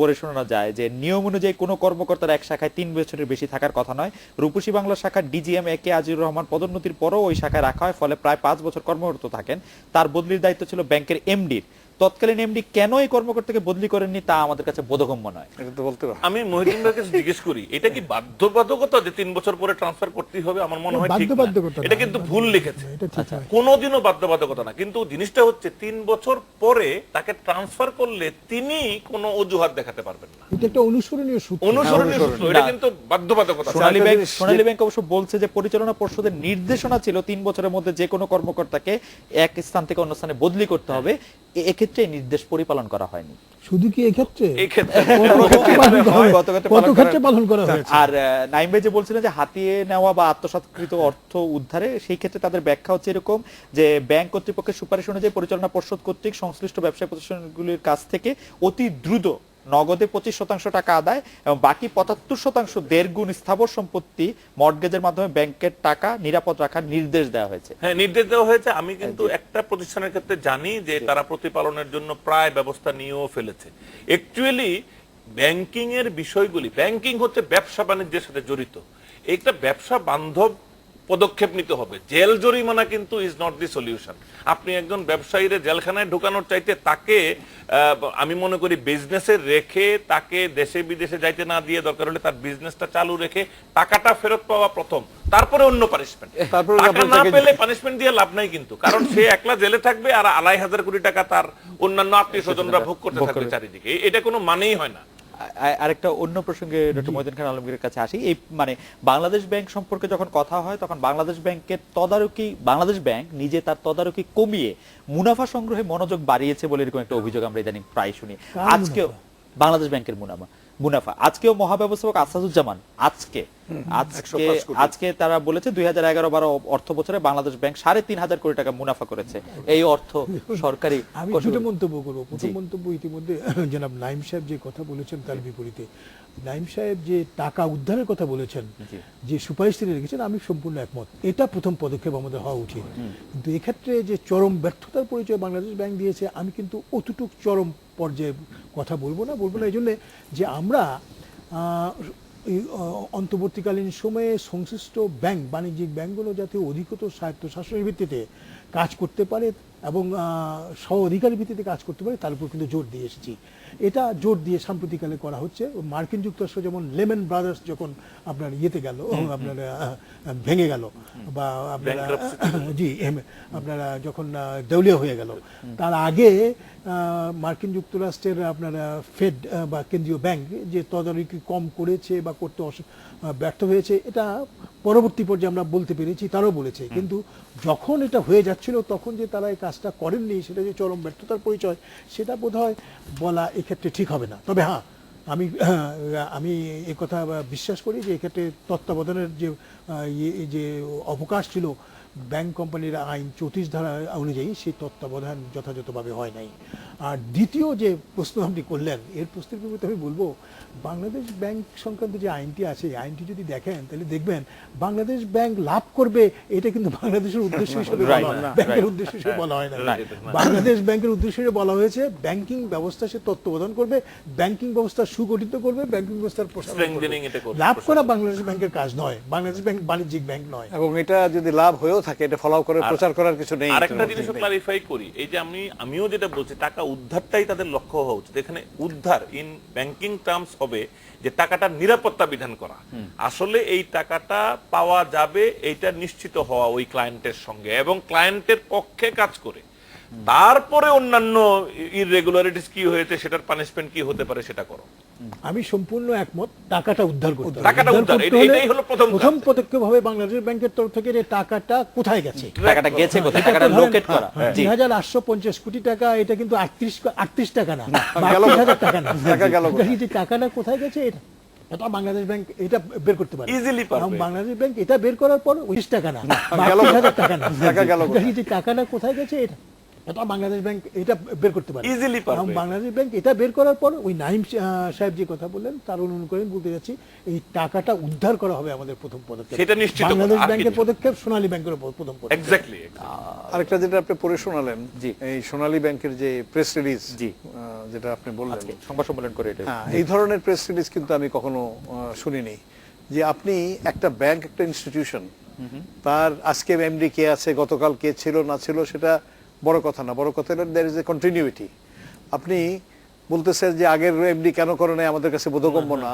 পড়ে শোনানো যায় যে নিয়ম অনুযায়ী কোনো কর্মকর্তার এক শাখায় 3 বছরের বেশি থাকার কথা নয়। রূপসী বাংলা শাখার ডিজিএম এ কে আজিজুর রহমান পদোন্নতির পরও ওই শাখায় রাখা হয়, ফলে প্রায় 5 বছর কর্মরত থাকেন। তার বদলির দায়িত্ব ছিল ব্যাংকের এমডির। তৎকালীন এমডি কেন এই কর্মকর্তাকে বদলি করেননি তা আমাদের কাছে বোধগম্য নয়। এটা তো বলতে পারো। আমি মহিউদ্দিন ভাইকে জিজ্ঞেস করি, এটা কি বাধ্যবাধকতা যে 3 বছর পরে ট্রান্সফার করতেই হবে? আমার মনে হয় ঠিক না। বাধ্যবাধকতা না। এটা কিন্তু ভুল লিখেছে, এটা ঠিক নয়। কোনোদিনও বাধ্যবাধকতা না। কিন্তু জিনিসটা হচ্ছে 3 বছর পরে তাকে ট্রান্সফার করলে তিনি কোনো অজুহাত দেখাতে পারবেন না। এটা একটা অনুসরণীয় সূত্র। অনুসরণীয় সূত্র, এটা কিন্তু বাধ্যবাধকতা না। সোনালী ব্যাংক অবশ্য বলছে যে পরিচালনা পর্ষদের নির্দেশনা ছিল 3 বছরের মধ্যে যে কোনো কর্মকর্তাকে এক স্থান থেকে অন্য স্থানে বদলি করতে হবে। এক্ষেত্রে এই নির্দেশ পরিপালন করা হয়নি। শুধু কি এক্ষেত্রে এই ক্ষেত্রে কত ক্ষেত্রে পালন করা হয়েছে? আর নাইম ভাই যে বলছিলেন যে হাতিয়ে নেওয়া বা আত্মসাৎকৃত অর্থ উদ্ধারে, সেই ক্ষেত্রে তাদের ব্যাখ্যা হচ্ছে এরকম যে ব্যাংক কর্তৃপক্ষের সুপারিশ অনুযায়ী পরিচালনা পর্ষদ কর্তৃক সংশ্লিষ্ট ব্যবসায়ী প্রতিষ্ঠানগুলির কাছ থেকে অতি দ্রুত নগদে 25% টাকা আদায় এবং বাকি 75% 1.5 গুণ স্থাবর সম্পত্তি মর্টগেজের মাধ্যমে ব্যাংকের টাকা নিরাপদ রাখার নির্দেশ দেওয়া হয়েছে। হ্যাঁ, নির্দেশ দেওয়া হয়েছে। আমি কিন্তু একটা প্রতিষ্ঠানের ক্ষেত্রে জানি যে তারা প্রতিপালনের জন্য প্রায় ব্যবস্থা নিয়েও ফেলেছে। অ্যাকচুয়ালি ব্যাংকিং এর বিষয়গুলি, ব্যাংকিং হচ্ছে ব্যবসা বাণিজ্যের সাথে জড়িত, একটা ব্যবসা বান্ধব পদক্ষেপ নিতে হবে। জেল জরিমানা কিন্তু ইজ নট দি সলিউশন। আপনি একজন ব্যবসায়ীরে জেলখানায় ঢোকানোর চাইতে তাকে আমি মনে করি বিজনেসে রেখে তাকে দেশে বিদেশে যাইতে না দিয়ে দরকার হলে তার বিজনেসটা চালু রেখে টাকাটা ফেরত পাওয়া প্রথম, তারপরে অন্য পানিশমেন্ট। তারপরে টাকা না পেলে পানিশমেন্ট দিয়ে লাভ নাই কিন্তু, কারণ সে একলা জেলে থাকবে আর 2,500 কোটি টাকা তার অন্যান্য আত্মীয় স্বজনরা ভোগ করতে থাকবে চারিদিকে। এটা কোনো মানেই হয় না। আরেকটা অন্য প্রসঙ্গে ডক্টর মহিউদ্দিন খান আলমগীরের কাছে আসি। এই মানে বাংলাদেশ ব্যাংক সম্পর্কে যখন কথা হয় তখন বাংলাদেশ ব্যাংকের তদারকি, বাংলাদেশ ব্যাংক নিজে তার তদারকি কমিয়ে মুনাফা সংগ্রহে মনোযোগ বাড়িয়েছে বলে এরকম একটা অভিযোগ আমরা ইদানিং প্রায় শুনি। আজকেও বাংলাদেশ ব্যাংকের মুনাফা আজকেও মহাব্যবস্থাপক আসাদুজ্জামান আজকে তারা বলেছে 2011-12 অর্থ বছরে বাংলাদেশ ব্যাংক 3,500 কোটি টাকা মুনাফা করেছে। এই অর্থ সরকারি। আমি দুটো মন্তব্য করবো। প্রথম মন্তব্য, ইতিমধ্যে জনাব নাইম সাহেব যে কথা বলেছেন তার বিপরীতে নাইম সাহেব যে টাকা উদ্ধারের কথা বলেছেন, যে সুপারিশ তিনি রেখেছেন, আমি সম্পূর্ণ একমত। এটা প্রথম পদক্ষেপ আমাদের হওয়া উচিত। কিন্তু এক্ষেত্রে যে চরম ব্যর্থতার পরিচয় বাংলাদেশ ব্যাংক দিয়েছে, আমি কিন্তু অতটুক চরম পর্যায়ে কথা বলবো না এই জন্যে যে আমরা অন্তর্বর্তীকালীন সময়ে সংশ্লিষ্ট ব্যাংক, বাণিজ্যিক ব্যাংকগুলো যাতে অধিকতর স্বায়ত্তশাসনের ভিত্তিতে কাজ করতে পারে এবং স্ব অধিকারের ভিত্তিতে কাজ করতে পারে, তার উপর কিন্তু জোর দিয়ে এসেছি। এটা জোর দিয়ে সাম্প্রতিককালে করা হচ্ছে। মার্কিন যুক্তরাষ্ট্র যেমন লেমন ব্রাদার্স যখন আপনার ইয়েতে গেল, আপনার ভেঙে গেল, বা আপনারা আপনারা যখন দেউলিয়া হয়ে গেল, তার আগে মার্কিন যুক্তরাষ্ট্রের আপনারা ফেড বা কেন্দ্রীয় ব্যাংক যে তদারকি কম করেছে বা করতে ব্যর্থ হয়েছে, এটা পরবর্তী পর্যায়ে আমরা বলতে পেরেছি, তারাও বলেছে। কিন্তু যখন এটা হয়ে যাচ্ছিল তখন যে তারা এই কাজটা করেননি, সেটা যে চরম ব্যর্থতার পরিচয়, সেটা বোধহয় বলা এক্ষেত্রে ঠিক হবে না। তবে হ্যাঁ, আমি কথা বিশ্বাস করি যে এক্ষেত্রে তত্ত্বাবধানের যে অবকাশ ছিল ব্যাংক কোম্পানির আইন 34 ধারা অনুযায়ী, সেই তত্ত্বাবধান যথাযথভাবে হয় নাই। আর দ্বিতীয় যে প্রশ্ন আপনি করলেন, এর প্রশ্নের বিপরীতে আমি বলবো, বাংলাদেশ ব্যাংক সংক্রান্ত যে আইনটি আছে, এই আইনটি যদি দেখেন তাহলে দেখবেন বাংলাদেশ ব্যাংক লাভ করবে, এটা কিন্তু বাংলাদেশের উদ্দেশ্য হিসেবে ব্যাংকের উদ্দেশ্য হিসেবে বলা হয় না। বাংলাদেশ ব্যাংকের উদ্দেশ্য হিসেবে বলা হয়েছে ব্যাংকিং ব্যবস্থা সে তত্ত্বাবধান করবে, ব্যাংকিং ব্যবস্থা সুগঠিত করবে, ব্যাংকিং ব্যবস্থার প্রসার লাভ করা বাংলাদেশ ব্যাংকের কাজ নয়। বাংলাদেশ ব্যাংক বাণিজ্যিক ব্যাংক নয়, এবং এটা যদি লাভ হয়েও থাকে এটা ফলো করে প্রচার করার কিছু নেই। আরেকটা জিনিস ক্লারিফাই করি, এই যে আমিও যেটা বলছি, টাকা উদ্ধারটাই তাদের লক্ষ্য হওয়া উচিত। এখানে উদ্ধার ইন ব্যাংকিং টার্মস হবে যে টাকাটা নিরাপত্তা বিধান করা। আসলে এই টাকাটা পাওয়া যাবে এইটা নিশ্চিত হওয়া ওই ক্লায়েন্টের সঙ্গে এবং ক্লায়েন্টের পক্ষে কাজ করে, তারপরে অন্যান্য ইররেগুলারিটিস কি হয়েছে, সেটার পানিশমেন্ট কি হতে পারে সেটা করো। আমি সম্পূর্ণ একমত। টাকাটা উদ্ধার করতে হবে। টাকাটা উদ্ধার, এটাই হলো প্রথম পদক্ষেপ হবে বাংলাদেশ ব্যাংকের তরফ থেকে। যে টাকাটা কোথায় গেছে, টাকাটা গেছে কোথায়, টাকাটা লোকেট করা। 3,850 কোটি টাকা, এটা কিন্তু 38 টাকা না, 38,000 টাকা না, টাকাটা কোথায় গেছে এটা বাংলাদেশ ব্যাংক এটা বের করতে পারে ইজিলি। বাংলাদেশ ব্যাংক এটা বের করার পর 20 টাকা না, 38,000 টাকা না, টাকাটা কোথায় গেছে এটা বাংলাদেশ ব্যাংক এটা বের করতে পারে Easily পারবে। এবং বাংলাদেশ ব্যাংক এটা বের করার পর ওই নাইম সাহেব যে কথা বললেন তার অনুসরণ করে বলতে যাচ্ছি এই টাকাটা উদ্ধার করা হবে আমাদের প্রথম পদক্ষেপ। সেটা নিশ্চিত করা, বাংলাদেশ আর ব্যাংকের কিছু। পদক্ষেপ, সোনালী ব্যাংকের প্রথম পদক্ষেপ। এক্স্যাক্টলি। আরেকটা যেটা আপনি পড়ে শোনালেন, জি। এই সোনালী ব্যাংকের যে প্রেস রিলিজ, জি। যেটা আপনি বললেন, আজকে সংবাদ সম্মেলন করে এটা হ্যাঁ, এই ধরনের প্রেস রিলিজ কিন্তু আমি কখনো শুনিনি। যে আপনি একটা ব্যাংক, একটা ইনস্টিটিউশন, তার আজকে এমডি কে আছে, গতকাল কে ছিল না ছিল সেটা বড় কথা না, বড় কথা হলো দেয়ার ইজ এ কন্টিনিউইটি। আপনি বলতেছেন যে আগের এমডি কেন করে নাই আমাদের কাছে বোধগম্য না,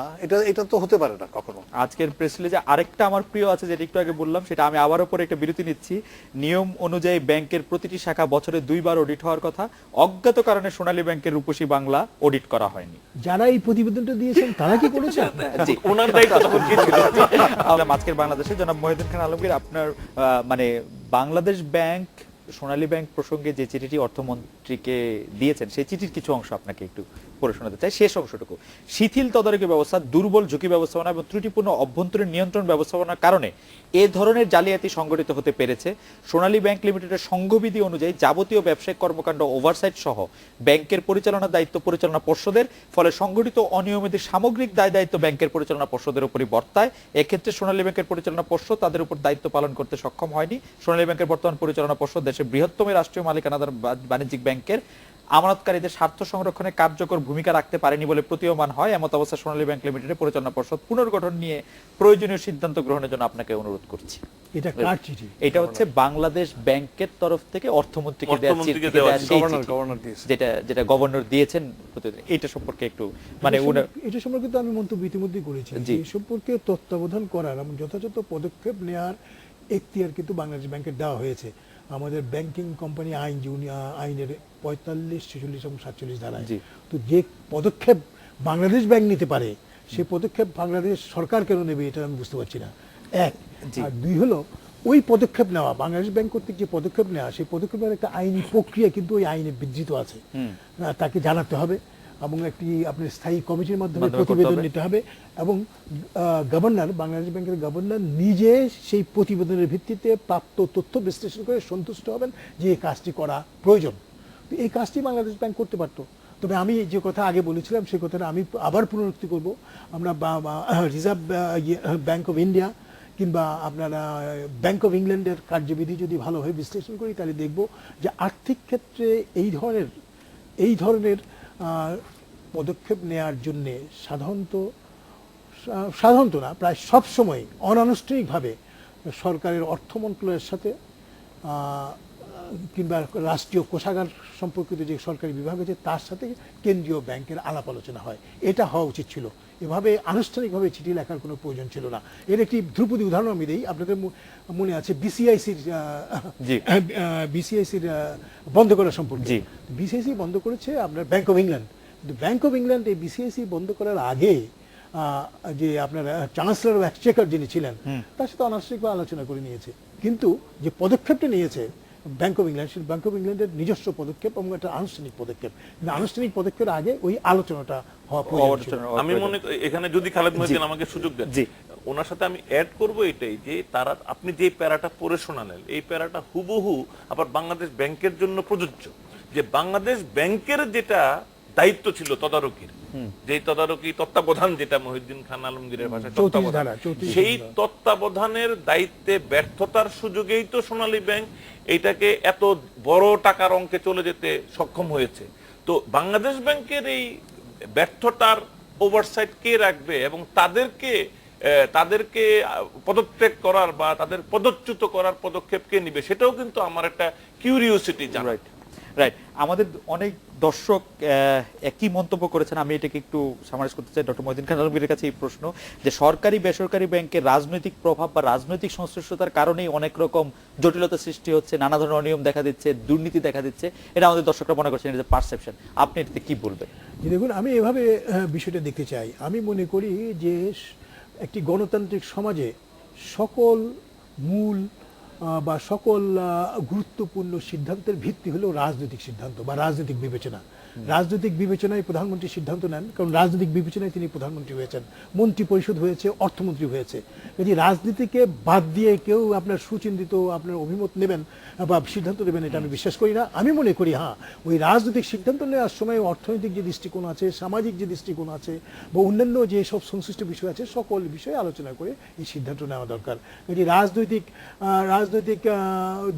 এটা তো হতে পারে না কখনো। আজকের প্রেস রিলিজে আরেকটা আমার প্রিয় আছে যেটা একটু আগে বললাম, সেটা আমি আবারও পরে একটা বিরতি নিচ্ছি। নিয়ম অনুযায়ী ব্যাংকের প্রতিটি শাখা বছরে 2 বার অডিট হওয়ার কথা, অজ্ঞাত কারণে সোনালী ব্যাংকের রূপসী বাংলা অডিট করা হয়নি। যারা এই প্রতিবেদনটা দিয়েছেন তারা কি করেছেন? জি। ওনার দায়িত্ব তখন কি ছিল? আজকের বাংলাদেশে জনাব মহিউদ্দিন খান আলমগীর, আপনার মানে বাংলাদেশ ব্যাংক সোনালী ব্যাংক প্রসঙ্গে যে চিঠিটি অর্থমন্ত্রীকে দিয়েছেন সেই চিঠির কিছু অংশ আপনাকে একটু পড়ে শোনাতে চাই। শেষ অংশটুকু, শিথিল তদারকি ব্যবস্থা, দুর্বল ঝুঁকি ব্যবস্থাপনা এবং ত্রুটিপূর্ণ অভ্যন্তরীণ নিয়ন্ত্রণ ব্যবস্থাপনার কারণে এ ধরনের জালিয়াতি সংগঠিত হতে পেরেছে। সোনালী ব্যাংক লিমিটেডের সংঘবিধি অনুযায়ী যাবতীয় ব্যবসায়িক কর্মকাণ্ড ওভারসাইট সহ ব্যাংকের পরিচালনার দায়িত্ব পরিচালনা পর্ষদের, ফলে সংগঠিত অনিয়মিত সামগ্রিক দায় দায়িত্ব ব্যাংকের পরিচালনা পর্ষদের উপরই বর্তায়। এক্ষেত্রে সোনালী ব্যাংকের পরিচালনা পর্ষদ তাদের উপর দায়িত্ব পালন করতে সক্ষম হয়নি। সোনালী ব্যাংকের বর্তমান পরিচালনা পর্ষদ দেশের বৃহত্তম রাষ্ট্রীয় মালিকানাদার বাণিজ্যিক ব্যাংকের আমানতকারীদের স্বার্থ সংরক্ষণে কার্যকর ভূমিকা রাখতে পারেনি বলে প্রতীয়মান হয়। এমত অবস্থা সোনালী ব্যাংক লিমিটেডের পরিচালনা পর্ষদ পুনর্গঠন নিয়ে প্রয়োজনীয় সিদ্ধান্ত গ্রহণের জন্য আপনাকে অনুরোধ করছি। এটা কার চিঠি? এটা হচ্ছে বাংলাদেশ ব্যাংকের তরফ থেকে অর্থমন্ত্রীকে দেওয়া অর্থমন্ত্রীকে চিঠি, দেওয়া দেওয়া সেই চিঠি, গভর্নর দিয়েছে। যেটা গভর্নর দিয়েছেন প্রতিদিন। এটা সম্পর্কে একটু মানে এটা সম্পর্কে তো আমি মন্তব্য ইতিমধ্যে করেছি। জি। এই সম্পর্কে তত্ত্বাবধান করার এবং যথাযথ পদক্ষেপ নেওয়ার এখতিয়ার কিন্তু বাংলাদেশ ব্যাংকের দেওয়া হয়েছে। আমাদের ব্যাংকিং কোম্পানি আইন, আইনের 45, 46 এবং 47 ধারায়। জি। তো যে পদক্ষেপ বাংলাদেশ ব্যাংক নিতে পারে সেই পদক্ষেপ বাংলাদেশ সরকার কেন নেবে এটা আমি বুঝতে পারছি না, এক। জি। আর দুই হলো ওই পদক্ষেপ নেওয়া, বাংলাদেশ ব্যাংক কর্তৃক যে পদক্ষেপ নেওয়া, সেই পদক্ষেপের একটা আইনি প্রক্রিয়া কিন্তু ওই আইনে বিধৃত আছে। তাকে জানাতে হবে এবং একটি আপনার স্থায়ী কমিটির মাধ্যমে করতে প্রতিবেদন হবে। নিতে হবে এবং গভর্নর, বাংলাদেশ ব্যাংকের গভর্নর নিজে সেই প্রতিবেদনের ভিত্তিতে প্রাপ্ত তথ্য বিশ্লেষণ করে সন্তুষ্ট হবেন যে এই কাজটি করা প্রয়োজন। তো এই কাজটি বাংলাদেশ ব্যাংক করতে পারতো। তবে আমি যে কথা আগে বলেছিলাম সেই কথাটা আমি আবার পুনরুক্তি করব। আমরা রিজার্ভ ব্যাংক অফ ইন্ডিয়া কিংবা আপনারা ব্যাংক অফ ইংল্যান্ডের কার্যবিধি যদি ভালোভাবে বিশ্লেষণ করি তাহলে দেখব যে আর্থিক ক্ষেত্রে এই ধরনের পদক্ষেপ নেওয়ার জন্যে সাধারণত না, প্রায় সবসময় অনানুষ্ঠানিকভাবে সরকারের অর্থ মন্ত্রণালয়ের সাথে কিংবা রাষ্ট্রীয় কোষাগার সম্পর্কিত যে সরকারি বিভাগ আছে তার সাথে কেন্দ্রীয় ব্যাংকের আলাপ আলোচনা হয়। এটা হওয়া উচিত ছিল। এভাবে আনুষ্ঠানিকভাবে চিঠি লেখার কোনো প্রয়োজন ছিল না। এর একটি ধ্রুপদী উদাহরণ আমি দিই। আপনাদের মনে আছে বিসিআইসির বন্ধ করা সম্পর্কে। বিসিআইসি বন্ধ করেছে আপনার ব্যাংক অফ ইংল্যান্ড। কিন্তু ব্যাংক অফ ইংল্যান্ড এই বিসিআইসি বন্ধ করার আগে যে আপনার চ্যান্সেলর অফ এক্সচেকার যিনি ছিলেন তার সাথে আনুষ্ঠানিকভাবে আলোচনা করে নিয়েছে। কিন্তু যে পদক্ষেপটা নিয়েছে ব্যাংক অফ ইংল্যান্ড, সেই ব্যাংক অফ ইংল্যান্ডের নিজস্ব পদক্ষেপ এবং একটা আনুষ্ঠানিক পদক্ষেপ। কিন্তু আনুষ্ঠানিক পদক্ষেপের আগে ওই আলোচনাটা হওয়া প্রয়োজন ছিল। আমি মনে করি এখানে যদি খালেদ মহিউদ্দিন আমাকে সুযোগ দেন, ওনার সাথে আমি অ্যাড করব এটাই যে তারা, আপনি যে প্যারাটা পড়ে শোনালেন এই প্যারাটা হুবহু আবার বাংলাদেশ ব্যাংকের জন্য প্রযোজ্য। যে বাংলাদেশ ব্যাংকের যেটা দায়িত্ব ছিল তদারকির, যে তদারকি তত্ত্বাবধান, যেটা মহিউদ্দিন খান আলমগীরের ভাষায় তত্ত্বাবধান, সেই তত্ত্বাবধানের দায়িত্বে ব্যর্থতার সুযোগেই তো সোনালী ব্যাংক এইটাকে এত বড় টাকার অঙ্কে চলে যেতে সক্ষম হয়েছে। তো বাংলাদেশ ব্যাংকের এই ব্যর্থতার ওভারসাইট কে রাখবে এবং তাদেরকে পদত্যাগ করার বা তাদের পদচ্যুত করার পদক্ষেপ কে নিবে, সেটাও কিন্তু আমার একটা কিউরিওসিটি জানা। রাইট। আমাদের অনেক দর্শক একই মন্তব্য করেছেন, আমি এটাকে একটু সামারাইজ করতে চাই। ডক্টর মহিউদ্দিন খান আলমগীরের কাছে এই প্রশ্ন যে সরকারি বেসরকারি ব্যাংকের রাজনৈতিক প্রভাব বা রাজনৈতিক সংশ্লিষ্টতার কারণেই অনেক রকম জটিলতা সৃষ্টি হচ্ছে, নানা ধরনের অনিয়ম দেখা দিচ্ছে, দুর্নীতি দেখা দিচ্ছে, এটা আমাদের দর্শকরা মনে করছেন এটা পারসেপশন। আপনি এটাতে কি বলবেন? দেখুন, আমি এভাবে বিষয়টা দেখতে চাই। আমি মনে করি যে একটি গণতান্ত্রিক সমাজে সকল মূল বা সকল গুরুত্বপূর্ণ সিদ্ধান্তের ভিত্তি হলো রাজনৈতিক সিদ্ধান্ত বা রাজনৈতিক বিবেচনা। রাজনৈতিক বিবেচনায় প্রধানমন্ত্রী সিদ্ধান্ত নেন, কারণ রাজনৈতিক বিবেচনায় তিনি প্রধানমন্ত্রী হয়েছেন, মন্ত্রী পরিষদ হয়েছে, অর্থমন্ত্রী হয়েছে। যদি রাজনীতিকে বাদ দিয়ে কেউ আপনার সুচিন্তিত আপনার অভিমত নেবেন বা সিদ্ধান্ত নেবেন এটা আমি বিশ্বাস করি না। আমি মনে করি হ্যাঁ, ওই রাজনৈতিক সিদ্ধান্ত নেওয়ার সময় অর্থনৈতিক যে দৃষ্টিকোণ আছে, সামাজিক যে দৃষ্টিকোণ আছে বা অন্যান্য যে সব সংশ্লিষ্ট বিষয় আছে, সকল বিষয়ে আলোচনা করে এই সিদ্ধান্ত নেওয়া দরকার। এটি রাজনৈতিক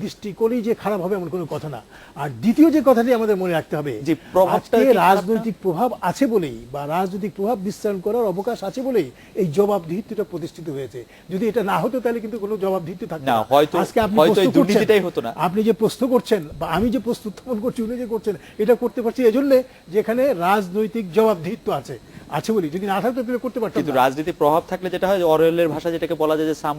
দৃষ্টিকোণেই যে খারাপ হবে এমন কোনো কথা না। আর দ্বিতীয় যে কথাটি আমাদের মনে রাখতে হবে, জি, প্রভাবটা আজকে কি খারাপ না? রাজনৈতিক প্রভাব আছে বলেই বা রাজনৈতিক প্রভাব বিস্তারণ করার অবকাশ আছে বলেই এই জবাবদিহিত্বটা প্রতিষ্ঠিত হয়েছে। যদি এটা না হতো তাহলে কিন্তু কোনো জবাবদিহিত্ব থাকতো না, না। হয়তো- আজকে আপনি হয়তো এই প্রশ্ন করছেন, দুর্নীতিটাই হতো না। আপনি যে প্রশ্ন করছেন বা আমি যে প্রশ্ন উত্থাপন করছি, উনি যে করছেন, এটা করতে পারছি এজন্য যেখানে রাজনৈতিক জবাবদিহিত্ব আছে বলি। যদি না থাকতো তাহলে করতে পারতাম কিন্তু না। রাজনীতির প্রভাব থাকলে যেটা হয়, অরওয়েলের ভাষা যেটাকে বলা যায় যে সাম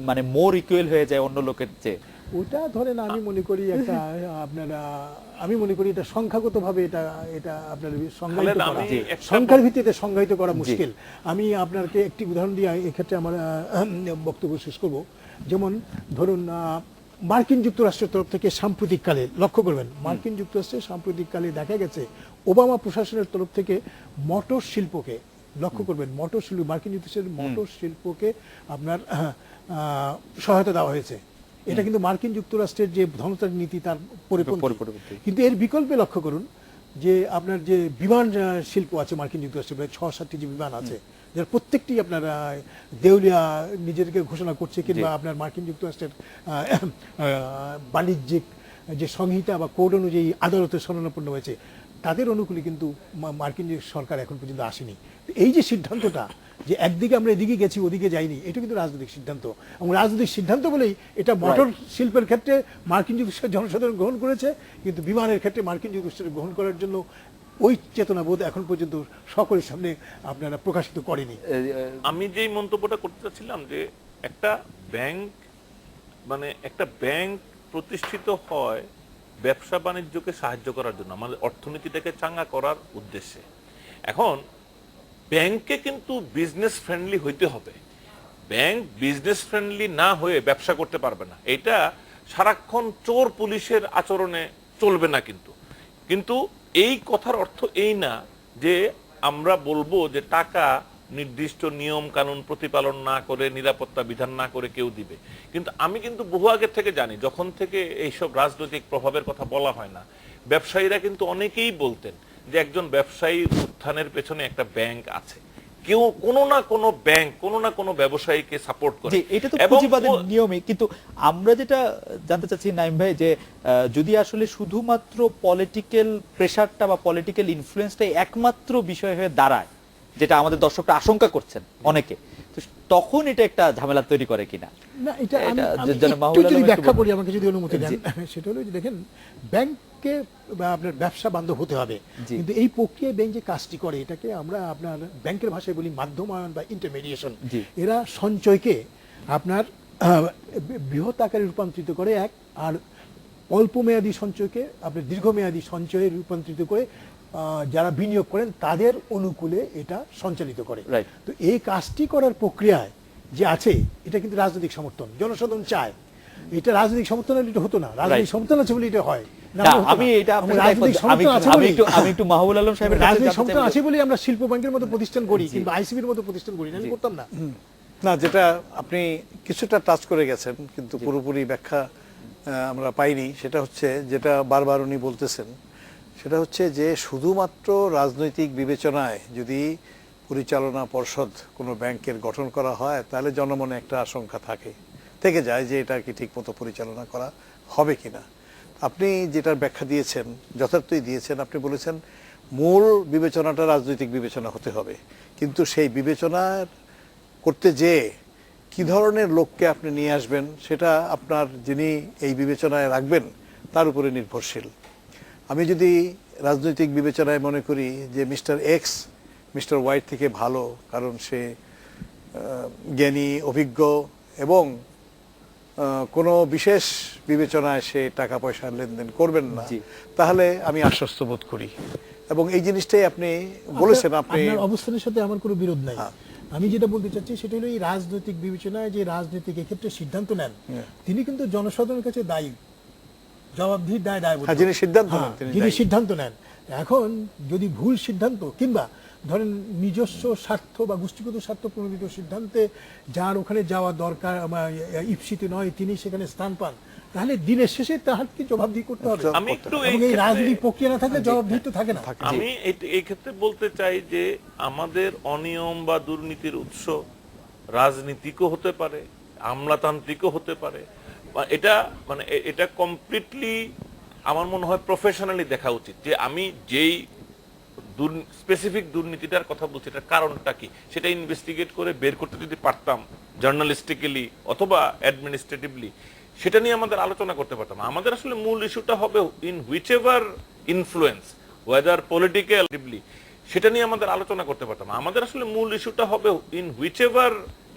মানে মোর ইকুয়াল হয়ে যায় অন্য লোকের চেয়ে। ওটা ধরেন আমি মনে করি একটা আপনারা আমি মনে করি এটা সংখ্যাগতভাবে এটা আপনার সংজ্ঞায়িত খালেদ, করা, আমি একটা সংখ্যার ভিত্তিতে সংজ্ঞায়িত করা মুশকিল। আমি আপনাকে একটি উদাহরণ দিয়ে এক্ষেত্রে আমার বক্তব্য শেষ করব। যেমন ধরুন মার্কিন যুক্তরাষ্ট্রের তরফ থেকে সাম্প্রতিককালে লক্ষ্য করবেন, মার্কিন যুক্তরাষ্ট্রের সাম্প্রতিককালে দেখা গেছে ওবামা প্রশাসনের তরফ থেকে মোটর শিল্পকে লক্ষ্য করবেন, মোটর শিল্প মার্কিন যুক্তরাষ্ট্রের মোটর শিল্পকে আপনার সহায়তা দেওয়া হয়েছে। এটা কিন্তু মার্কিন যুক্তরাষ্ট্রের যে ধনতান্ত্রিক নীতি তার পরিপন্থী। কিন্তু এর বিকল্পে লক্ষ্য করুন যে আপনার যে বিমান শিল্প আছে মার্কিন যুক্তরাষ্ট্রে, প্রায় 6-7টি যে বিমান আছে, যার প্রত্যেকটি আপনার দেউলিয়া নিজেদেরকে ঘোষণা করছে, কিংবা আপনার মার্কিন যুক্তরাষ্ট্রের বাণিজ্যিক যে সংহিতা বা কোড অনুযায়ী আদালতে শরণাপন্ন হয়েছে, তাদের অনুকূলে কিন্তু মার্কিন সরকার এখন পর্যন্ত আসেনি। এই যে সিদ্ধান্তটা যে একদিকে আমরা এদিকে গেছি ওদিকে যাইনি, এটা কিন্তু রাজনৈতিক সিদ্ধান্ত। এবং রাজনৈতিক সিদ্ধান্ত বলেই এটা মোটর শিল্পের ক্ষেত্রে মার্কিন যুক্তরাষ্ট্রের জনসাধারণ গ্রহণ করেছে, কিন্তু বিমানের ক্ষেত্রে মার্কিন যুক্তরাষ্ট্র গ্রহণ করার জন্য ওই চেতনাবোধ এখন পর্যন্ত সকলের সামনে আপনারা প্রকাশিত করেনি। আমি যেই মন্তব্যটা করতে চাচ্ছিলাম যে একটা ব্যাংক প্রতিষ্ঠিত হয় ব্যবসা বাণিজ্যকে সাহায্য করার জন্য, আমাদের অর্থনীতিটাকে চাঙ্গা করার উদ্দেশ্যে। এখন ব্যাংকে কিন্তু বিজনেস ফ্রেন্ডলি হইতে হবে। ব্যাংক বিজনেস ফ্রেন্ডলি না হয়ে ব্যবসা করতে পারবে না। এটা সারাক্ষণ চোর পুলিশের আচরণে চলবে না। কিন্তু এই কথার অর্থ এই না যে আমরা বলবো যে টাকা নির্দিষ্ট নিয়ম কানুন প্রতিপালন না করে, নিরাপত্তা বিধান না করে কেউ দিবে। কিন্তু আমি কিন্তু বহু আগের থেকে জানি, যখন থেকে এইসব রাজনৈতিক প্রভাবের কথা বলা হয় না, ব্যবসায়ীরা কিন্তু অনেকেই বলতেন যে একজন ব্যবসায়ী উত্থানের পেছনে একটা ব্যাংক আছে, কেউ কোনো না কোনো ব্যাংক কোনো না কোনো ব্যবসায়ীকে সাপোর্ট করে। এটা তো পুঁজিবাদের নিয়মই। কিন্তু আমরা যেটা জানতে চাচ্ছি নাইম ভাই, যে যদি আসলে শুধুমাত্র পলিটিক্যাল প্রেসারটা বা পলিটিক্যাল ইনফ্লুয়েন্সটাই একমাত্র বিষয় হয়ে দাঁড়ায়, যেটা আমাদের দর্শকরা আশঙ্কা করছেন অনেকে, তো তখন এটা একটা ঝামেলা তৈরি করে কিনা? না, এটা আমি যেন মাহবুবুল যদি আলম ব্যাখ্যা একটু করি, আমাকে যদি অনুমতি দেন। সেটা হলো যে দেখেন, ব্যাংককে বা আপনার ব্যবসা বান্ধব হতে হবে, কিন্তু এই প্রক্রিয়ায় ব্যাংক যে কাজটি করে এটাকে আমরা আপনার ব্যাংকের ভাষায় বলি মাধ্যমায়ন বা ইন্টারমিডিয়েশন। এরা সঞ্চয়কে আপনার বৃহৎ আকারে রূপান্তরিত করে এক, আর অল্প মেয়াদী সঞ্চয়কে আপনার দীর্ঘমেয়াদী সঞ্চয়ে রূপান্তরিত করে যারা বিনিয়োগ করেন তাদের অনুকূলে এটা সঞ্চালিত করে। তো এই কাজটি করার প্রক্রিয়ায় যে আছে, এটা কিন্তু রাজনৈতিক সমর্থন, জনসাধারণ চায়। এটা রাজনৈতিক সমর্থন হলে এটা হতো না, রাজনৈতিক সমর্থন আছে বলে এটা হয়। আমি একটু মাহবুবুল আলম সাহেবের রাজনৈতিক সমর্থন আছে বলে আমরা শিল্প ব্যাংকের মতো প্রতিষ্ঠান করি, কিন্তু আইসিবির মতো প্রতিষ্ঠান করি না, করতাম না। না, যেটা আপনি কিছুটা টাচ করে গেছেন কিন্তু পুরোপুরি ব্যাখ্যা আমরা পাইনি। সেটা হচ্ছে যেটা বারবার উনি বলতেছেন, সেটা হচ্ছে যে শুধুমাত্র রাজনৈতিক বিবেচনায় যদি পরিচালনা পর্ষদ কোনো ব্যাংকের গঠন করা হয়, তাহলে জনমনে একটা আশঙ্কা থেকে যায় যে এটা কি ঠিক মতো পরিচালনা করা হবে কিনা। আপনি যেটার ব্যাখ্যা দিয়েছেন যথার্থই দিয়েছেন। আপনি বলেছেন মূল বিবেচনাটা রাজনৈতিক বিবেচনা হতে হবে, কিন্তু সেই বিবেচনার করতে যেয়ে কি ধরনের লোককে আপনি নিয়ে আসবেন সেটা আপনার যিনি এই বিবেচনায় রাখবেন তার উপরে নির্ভরশীল। আমি যদি রাজনৈতিক বিবেচনায় মনে করি যে মিস্টার এক্স মিস্টার ওয়াই থেকে ভালো, কারণ সে জ্ঞানী, অভিজ্ঞ এবং কোনো বিশেষ বিবেচনায় সে টাকা পয়সার লেনদেন করবেন না, তাহলে আমি আশ্বস্ত বোধ করি। এবং এই জিনিসটাই আপনি বলেছেন। আপনার অবস্থানের সাথে আমার কোনো বিরোধ নাই। আমি যেটা বলতে চাচ্ছি সেটা হলো এই রাজনৈতিক বিবেচনায় যে রাজনৈতিক ক্ষেত্রে সিদ্ধান্ত নেন, তিনি কিন্তু জনসাধারণের কাছে দায়ী, জবাবদিহির দায়বদ্ধ, যিনি সিদ্ধান্ত নেন। এখন যদি ভুল সিদ্ধান্ত কিংবা ধরেন নিজস্ব স্বার্থ বা গোষ্ঠীগত স্বার্থ প্রণোদিত সিদ্ধান্তে যার ওখানে যাওয়া দরকার বা ঈপ্সিত নয় তিনি সেখানে স্থান পান, তাহলে দিনের শেষে তাহারকে জবাবদিহি করতে হবে। আমি একটু এবং এই রাজনৈতিক প্রক্রিয়া না থাকলে জবাবদিহি তো থাকে না। আমি এই ক্ষেত্রে বলতে চাই যে আমাদের অনিয়ম বা দুর্নীতির উৎস রাজনীতিকও হতে পারে, আমলাতান্ত্রিকও হতে পারে, বা এটা কমপ্লিটলি আমার মনে হয় প্রফেশনালি দেখা উচিত যে আমি যেই স্পেসিফিক দুর্নীতিটার কথা বলছি এটার কারণটা কি সেটা ইনভেস্টিগেট করে বের করতে যদি পারতাম জার্নালিস্টিক্যালি অথবা অ্যাডমিনিস্ট্রেটিভলি, সেটা নিয়ে আমাদের আলোচনা করতে পারতাম। আমাদের আসলে মূল ইস্যুটা হবে in which ever influence weather political, সেটা নিয়ে আমাদের আলোচনা করতে পারতাম। আমাদের আসলে মূল ইস্যুটা হবে in which ever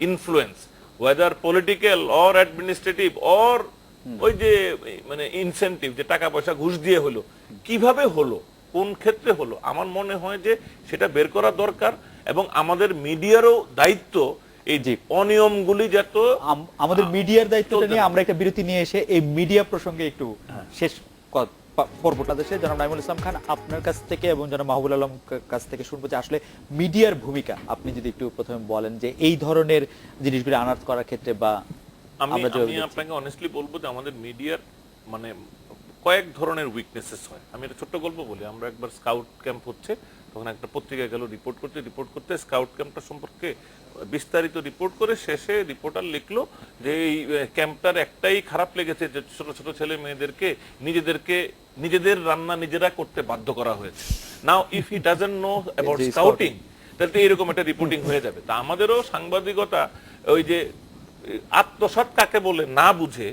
influence weather political or administrative or ওই যে মানে ইনসেন্টিভ যে টাকা পয়সা ঘুষ দিয়ে হলো, কিভাবে হলো, কোন ক্ষেত্রে হলো, আমার মনে হয় যে সেটা বের করা দরকার। এবং আমাদের মিডিয়ারও দায়িত্ব এই যে অনিয়মগুলি যত আমাদের মিডিয়ার দায়িত্বটা নিয়ে আমরা একটা বিরতি নিয়ে এসে এই মিডিয়া প্রসঙ্গে একটু শেষ পর্বটা দেশে জনাব নাঈমুল ইসলাম খান আপনার কাছ থেকে এবং জনাব মাহবুবুল আলম কাছ থেকে শুনবো যে আসলে মিডিয়ার ভূমিকা আপনি যদি একটু প্রথমে বলেন যে এই ধরনের জিনিসগুলি আনার্ট করার ক্ষেত্রে বা আমি আপনাকে অনেস্টলি বলবো যে আমাদের মিডিয়ার মানে কয়েক ধরনের উইকনেসেস হয়। আমি একটা ছোট্ট গল্প বলি। আমরা একবার স্কাউট ক্যাম্প হচ্ছে, তখন একটা পত্রিকায় গেল রিপোর্ট করতে স্কাউট ক্যাম্পটা সম্পর্কে বিস্তারিত রিপোর্ট করে শেষে রিপোর্টার লিখলো যে এই ক্যাম্পটার একটাই খারাপ লেগেছে যে ছোট ছোট ছেলে মেয়েদেরকে নিজেদের রান্না নিজেরা করতে বাধ্য করা হয়েছে। নাও if he doesn't know about scouting তাহলে তো এরকম একটা রিপোর্টিং হয়ে যাবে। তা আমাদেরও সাংবাদিকতা ওই যে আত্মসাৎ কাকে বলে না বুঝে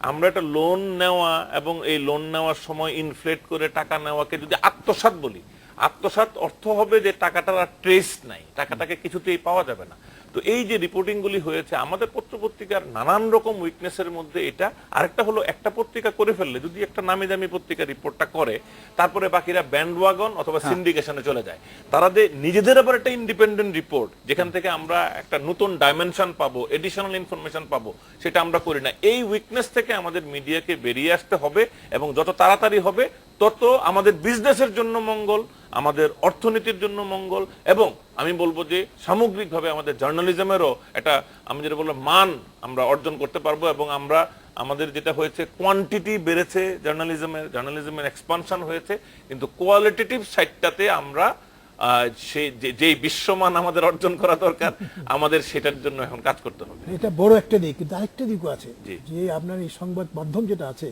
আমরা একটা লোন নেওয়া এবং এই লোন নেওয়ার সময় ইনফ্লেট করে টাকা নেওয়াকে যদি আত্মসাৎ বলি, আত্মসাৎ অর্থ হবে যে টাকাটার আর ট্রেস নাই, টাকাটাকে কিছুতেই পাওয়া যাবে না। তো এই যে রিপোর্টিং গুলি হয়েছে আমাদের পত্রিকার নানান রকম উইকনেসের মধ্যে এটা। আরেকটা হলো একটা পত্রিকা করে ফেললে যদি একটা নামি দামি পত্রিকা রিপোর্টটা করে তারপরে বাকিরা ব্যান্ডওয়াগন অথবা সিন্ডিকেশনে চলে যায়, তারা যে নিজেদের আবার একটা ইন্ডিপেন্ডেন্ট রিপোর্ট যেখান থেকে আমরা একটা নতুন ডাইমেনশন পাবো, এডিশনাল ইনফরমেশন পাবো, সেটা আমরা করি না। এই উইকনেস থেকে আমাদের মিডিয়াকে বেরিয়ে আসতে হবে এবং যত তাড়াতাড়ি হবে তত আমাদের বিজনেসের জন্য মঙ্গল, আমাদের অর্থনীতির জন্য মঙ্গল, এবং আমি বলবো যে সামগ্রিকভাবে আমাদের জার্নালিজমেরও একটা আমি যেটা বললাম মান আমরা অর্জন করতে পারবো। এবং আমরা আমাদের যেটা হয়েছে কোয়ান্টিটি বেড়েছে, জার্নালিজমের এক্সপানশন হয়েছে, কিন্তু কোয়ালিটেটিভ সাইডটাতে আমরা সেই যে বিশ্বমান আমাদের অর্জন করা দরকার আমাদের সেটার জন্য এখন কাজ করতে হবে। এটা বড় একটা দিক, কিন্তু আরেকটা দিকও আছে যে আপনার এই সংবাদ মাধ্যম যেটা আছে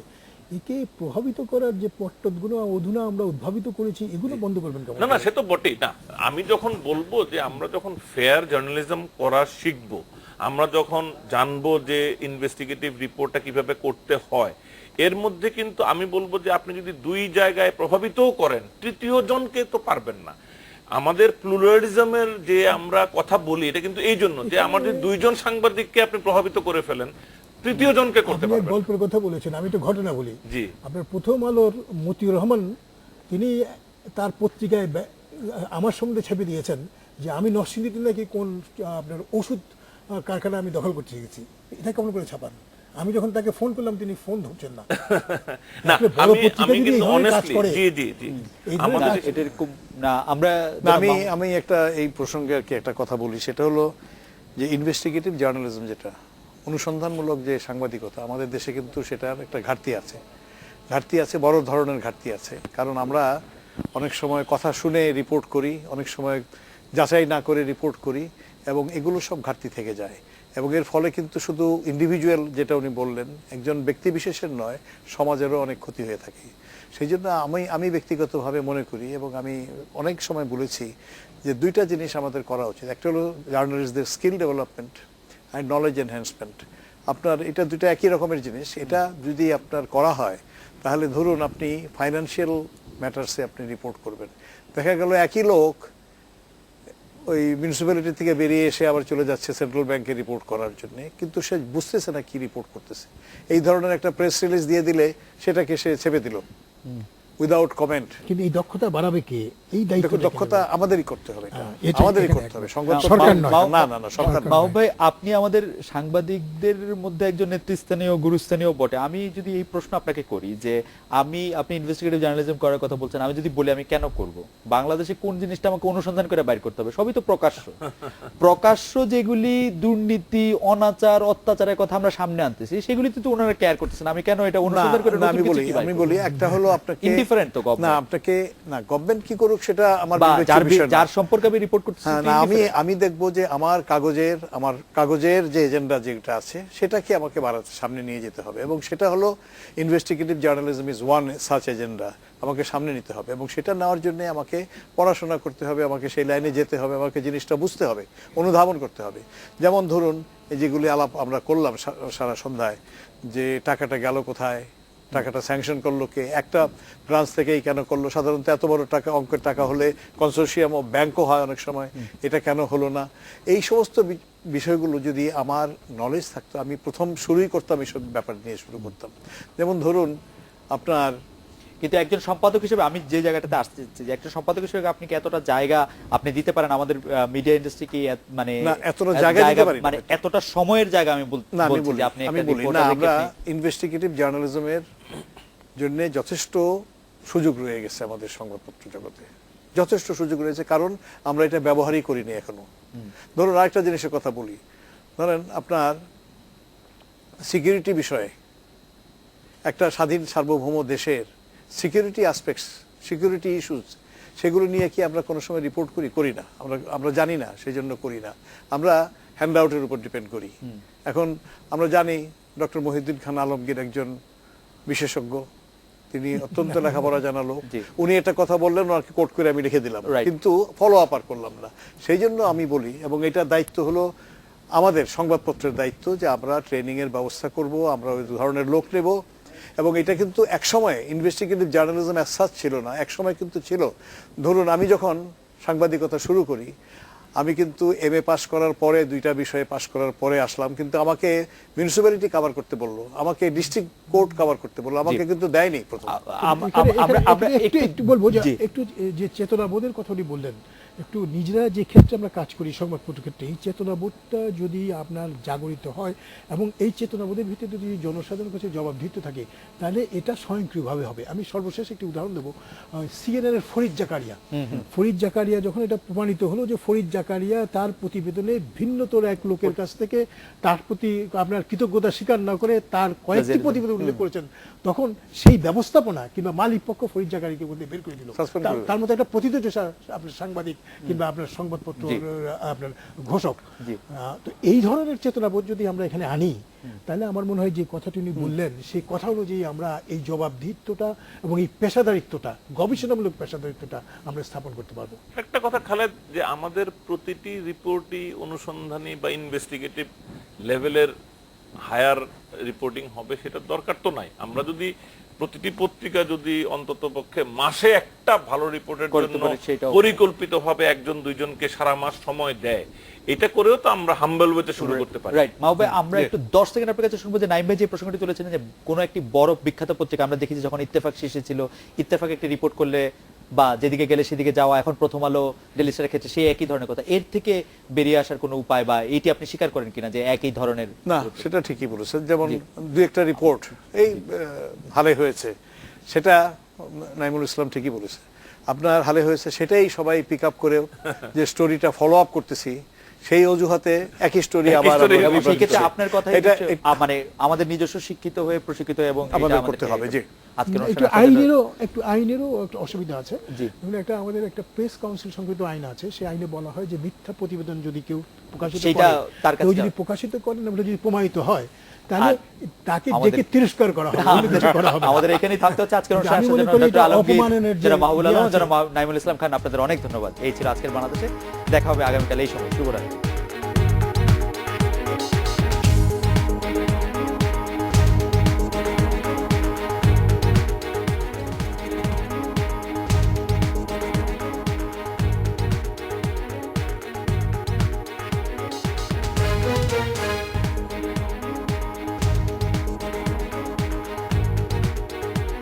একে প্রভাবিত করার যে পট্টগুলো অধুনা আমরা উদ্ভাবিত করেছি এগুলো বন্ধ করবেন কেমন? না সে তো বটেই। না আমি যখন বলবো যে আমরা যখন ফেয়ার জার্নালিজম করা শিখবো, আমরা যখন জানবো যে ইনভেস্টিগেটিভ রিপোর্টটা কিভাবে করতে হয়, এর মধ্যে কিন্তু আমি বলবো যে আপনি যদি দুই জায়গায় প্রভাবিতও করেন তৃতীয় জনকে তো পারবেন না। আমাদের প্লুরালিজমের যে আমরা কথা বলি এটা কিন্তু এই জন্য যে আমাদের দুইজন সাংবাদিককে আপনি প্রভাবিত করে ফেলেন, তৃতীয় জনকে করতে পারবেন। গল্পের কথা বলেছেন, আমি তো ঘটনা বলি। জি, আপনার প্রথম আলোর মতিউর রহমান তিনি তার পত্রিকায় আমার সম্বন্ধে ছেপে দিয়েছেন যে আমি নরসিংদীতে নাকি কোন আপনার ওষুধ কারখানা আমি দখল করতে গেছি। এটা কেমন করে ছাপান? আমি যখন তাকে ফোন করলাম তিনি ফোন ধরছেন না। না আমি কিন্তু অনেস্টলি জি আমাদের এরকম না আমরা আমি একটা এই প্রসঙ্গে আর কি একটা কথা বলি, সেটা হলো যে ইনভেস্টিগেটিভ জার্নালিজম যেটা অনুসন্ধানমূলক যে সাংবাদিকতা আমাদের দেশে কিন্তু সেটার একটা ঘাটতি আছে, বড় ধরনের ঘাটতি আছে। কারণ আমরা অনেক সময় কথা শুনে রিপোর্ট করি, অনেক সময় যাচাই না করে রিপোর্ট করি, এবং এগুলো সব ঘাটতি থেকে যায়। এবং এর ফলে কিন্তু শুধু ইন্ডিভিজুয়াল যেটা উনি বললেন একজন ব্যক্তি বিশেষের নয়, সমাজেরও অনেক ক্ষতি হয়ে থাকে। সেই জন্য আমি ব্যক্তিগতভাবে মনে করি এবং আমি অনেক সময় বলেছি যে দুইটা জিনিস আমাদের করা উচিত। একটা হলো জার্নালিস্টদের skill development and knowledge enhancement. আপনার এটা দুটো একই রকমের জিনিস। এটা যদি আপনার করা হয় তাহলে ধরুন আপনি ফাইন্যান্সিয়াল ম্যাটার্সে আপনি রিপোর্ট করবেন, দেখা গেল একই লোক ওই মিউনিসিপ্যালিটি থেকে বেরিয়ে এসে আবার চলে যাচ্ছে সেন্ট্রাল ব্যাংকে রিপোর্ট করার জন্য, কিন্তু সে বুঝতেছে না কি রিপোর্ট করতেছে। এই ধরনের একটা প্রেস রিলিজ দিয়ে দিলে সেটাকে সে ছেপে দিল উইদাউট কমেন্ট। কিন্তু এই দক্ষতা বাড়াবে কে? এই দায়িত্বটা দক্ষতা আমাদেরই করতে হবে, এটা এটা আমাদেরই এখানে করতে হবে, একদম। সংবাদ সরকার পত্র- নয়। না না না সরকার নয়। মাহবুব ভাই, আপনি আমাদের সাংবাদিকদের মধ্যে একজন নেতৃস্থানীয় গুরুস্থানীয় বটে। আমি যদি এই প্রশ্ন আপনাকে করি যে আপনি ইনভেস্টিগেটিভ জার্নালিজম করার কথা বলছেন, আমি যদি বলি আমি কেন করব, বাংলাদেশে কোন জিনিসটা আমাকে অনুসন্ধান করে বাইর করতে হবে? সবই তো প্রকাশ্য। প্রকাশ্য যেগুলি দুর্নীতি, অনাচার, অত্যাচারের কথা আমরা সামনে আনতেছি, সেগুলিতে তো ওনারা কেয়ার করতেছেন। আমি কেন এটা অনুসন্ধান করে না, নতুন কিছু কি বাইর আমি করব? বলি একটা হলো আপনাকে Indifferent তো government। না আপনাকে না গভর্নমেন্ট কি করুক সেটা আমার বা বিবেচ্য বিষয় না। যার সম্পর্কে আমি রিপোর্ট করতেছি হ্যাঁ, তিনি না indifferent। আমি দেখব যে আমার কাগজের যে এজেন্ডা যেটা আছে সেটাকে আমাকে সামনে নিয়ে যেতে হবে, এবং সেটা হলো investigative journalism is one such agenda, আমাকে সামনে নিতে হবে, এবং সেটা নেওয়ার জন্য আমাকে পড়াশোনা করতে হবে, আমাকে সেই লাইনে যেতে হবে, আমাকে জিনিসটা বুঝতে হবে, অনুধাবন করতে হবে। যেমন ধরুন এই যেগুলি আলাপ আমরা করলাম সারা সন্ধ্যায়, যে টাকাটা গেল কোথায়, টাকাটা স্যাংশন করলো কে, একটা ব্রাঞ্চ থেকেই কেন করলো, সাধারণত এত বড় টাকা অঙ্কের টাকা হলে কনসোর্শিয়াম ও ব্যাংকও হয় অনেক সময়, এটা কেন হলো না, এই সমস্ত বিষয়গুলো যদি আমার নলেজ থাকতো আমি প্রথম শুরুই করতাম এইসব ব্যাপার নিয়ে শুরু করতাম। যেমন ধরুন আপনার কিন্তু একজন সম্পাদক হিসেবে আমি যে জায়গাটাতে আসতে চাচ্ছি, যে একজন সম্পাদক হিসেবে আপনি কি এতটা জায়গা আপনি দিতে পারেন আমাদের মিডিয়া ইন্ডাস্ট্রি কি মানে না, এতটা জায়গা দিতে পারি না। মানে এতটা সময়ের জায়গা আমি না আমি বলছি বলি যে আপনি আমি একটা বলি রিপোর্ট না, আমরা ইনভেস্টিগেটিভ জার্নালিজমের জন্য যথেষ্ট সুযোগ রয়ে গেছে আমাদের সংবাদপত্র জগতে, যথেষ্ট সুযোগ রয়েছে, কারণ আমরা এটা ব্যবহারই করিনি এখনো। ধরুন আরেকটা জিনিসের কথা বলি, ধরেন আপনার সিকিউরিটি বিষয়ে একটা স্বাধীন সার্বভৌম দেশের সিকিউরিটি অ্যাসপেক্টস, সিকিউরিটি ইস্যুস, সেগুলো নিয়ে কি আমরা কোনো সময় রিপোর্ট করি না, আমরা জানি না, সেই জন্য করি না, আমরা হ্যান্ড আউটের উপর ডিপেন্ড করি। এখন আমরা জানি ডক্টর মহিউদ্দিন খান আলমগীর একজন বিশেষজ্ঞ, তিনি অত্যন্ত লেখাপড়া জানালো, জি। উনি একটা কথা বললেন, ওনাকে কোট করে আমি লিখে দিলাম, Right. কিন্তু ফলো আপ আর করলাম না। সেই জন্য আমি বলি, এবং এটা দায়িত্ব হলো আমাদের সংবাদপত্রের দায়িত্ব, যে আমরা ট্রেনিং এর ব্যবস্থা করব, আমরা ওই ধরনের লোক নেব, এবং এটা কিন্তু একসময় ইনভেস্টিগেটিভ জার্নালিজম অ্যাজ সাচ ছিল না, একসময় কিন্তু ছিল। ধরুন আমি যখন সাংবাদিকতা শুরু করি, আমি কিন্তু MA পাস করার পরে, 2টা বিষয়ে পাস করার পরে আসলাম, কিন্তু আমাকে মিউনিসিপ্যালিটি কভার করতে বললো, আমাকে ডিস্ট্রিক্ট কোর্ট কভার করতে বললো, আমাকে কিন্তু দেয়নি প্রথম। আমরা একটু বলবো যে জি। একটু যে চেতনাবোধের কথা উনি বললেন, একটু নিজেরা যে ক্ষেত্রে আমরা কাজ করি সংবাদপত্র ক্ষেত্রে, এই চেতনাবোধটা যদি আপনার জাগরিত হয় এবং এই চেতনাবোধের ভিত্তিতে যদি জনসাধারণের কাছে জবাবদিহিত থাকে, তাহলে এটা স্বয়ংক্রিয়ভাবে হবে। আমি সর্বশেষ একটি উদাহরণ দেবো, CNN এর ফরিদ জাকারিয়া যখন এটা প্রমাণিত হলো যে ফরিদ জাকারিয়া তার প্রতিবেদনে ভিন্নতর এক লোকের কাছ থেকে তার প্রতি আপনার কৃতজ্ঞতা স্বীকার না করে তার কয়েকটি প্রতিবেদন উল্লেখ করেছেন, তখন সেই ব্যবস্থাপনা কিংবা মালিক পক্ষ ফরিদ জাকারিয়াকে মধ্যে বের করে দিল। Suspend করে দিল। তার মধ্যে একটা প্রতিদ্বন্দ্বী আপনার সাংবাদিক কিংবা আপনার সংবাদপত্র জি। আপনার ঘোষক। জি। তো এই ধরনের চেতনাবোধ যদি আমরা এখানে আনি, তাহলে আমার মনে হয় যে কথাটি উনি বললেন সেই কথা অনুযায়ী আমরা এই জবাবদিহিত্বটা এবং এই পেশাদারিত্বটা, গবেষণামূলক পেশাদারিত্বটা আমরা স্থাপন করতে পারবো। একটা কথা খালেদ, যে আমাদের প্রতিটি রিপোর্টই অনুসন্ধানী বা ইনভেস্টিগেটিভ লেভেলের হায়ার রিপোর্টিং হবে সেটা দরকার তো নাই। আমরা যদি প্রতিটি পত্রিকা যদি অন্তত পক্ষে মাসে একটা ভালো রিপোর্টের করতে জন্য পারে, সেটাও পরিকল্পিতভাবে একজন দুইজনকে সারা মাস সময় দেয়, এটা করেও তো আমরা হাম্বল ওয়েতে শুরু করতে পারি। রাইট মাহবুব ভাই, আমরা একটু 10 সেকেন্ড আপনার কাছে শুনবো যে নাইম ভাই যে প্রসঙ্গটি তুলেছিলেন, যে কোনো একটি বড় বিখ্যাত পত্রিকা আমরা দেখেছি যখন ইত্তেফাক শীর্ষে ছিল, ইত্তেফাক একটি রিপোর্ট করলে বা যেদিকে গেলে সেদিকে যাওয়া, এখন প্রথম আলো, ডেইলি স্টারের ক্ষেত্রে সেই একই ধরনের কথা, এর থেকে বেরিয়ে আসার কোনো উপায় বা এইটি আপনি স্বীকার করেন কিনা যে একই ধরনের? না, সেটা ঠিকই বলেছেন। যেমন দু একটা রিপোর্ট এই হালে হয়েছে, সেটা নাইমুল ইসলাম ঠিকই বলেছে, আপনার হালে হয়েছে, সেটাই সবাই পিক আপ করে যে স্টোরিটা ফলো আপ করতেছি, সেই অজুহাতে একই স্টোরি আবার story এবং সেই ক্ষেত্রে আপনার কথা এটা মানে আমাদের নিজস্ব শিক্ষিত হয়ে প্রশিক্ষিত এবং এটা আমাদের আমাদেরকে করতে হবে, জি। আজকের একটু আইনেরও একটা অসুবিধা আছে। জি। আমাদের একটা প্রেস কাউন্সিল সংক্রান্ত আইন আছে, সেই আইনে বলা হয় যে মিথ্যা প্রতিবেদন যদি কেউ প্রকাশিত সেইটা করে, তার কাছে কেউ যদি প্রকাশিত করেন এবং যদি প্রমাণিত হয়, তাহলে আর তাকে আমাদের- ডেকে তিরস্কার করা হবে, অন্য কিছু করা হবে না। আমাদের এখানেই থাকতে হচ্ছে আজকের অনুষ্ঠান। আমি মনে করি এটা অপমাননের যে যারা মাহবুব ইয়ে আলম, আছে। যারা নাইমুল ইসলাম খান, আপনাদের অনেক ধন্যবাদ। এই ছিল আজকের বাংলাদেশে, দেখা হবে আগামীকাল এই সময়। শুভরাত্রি।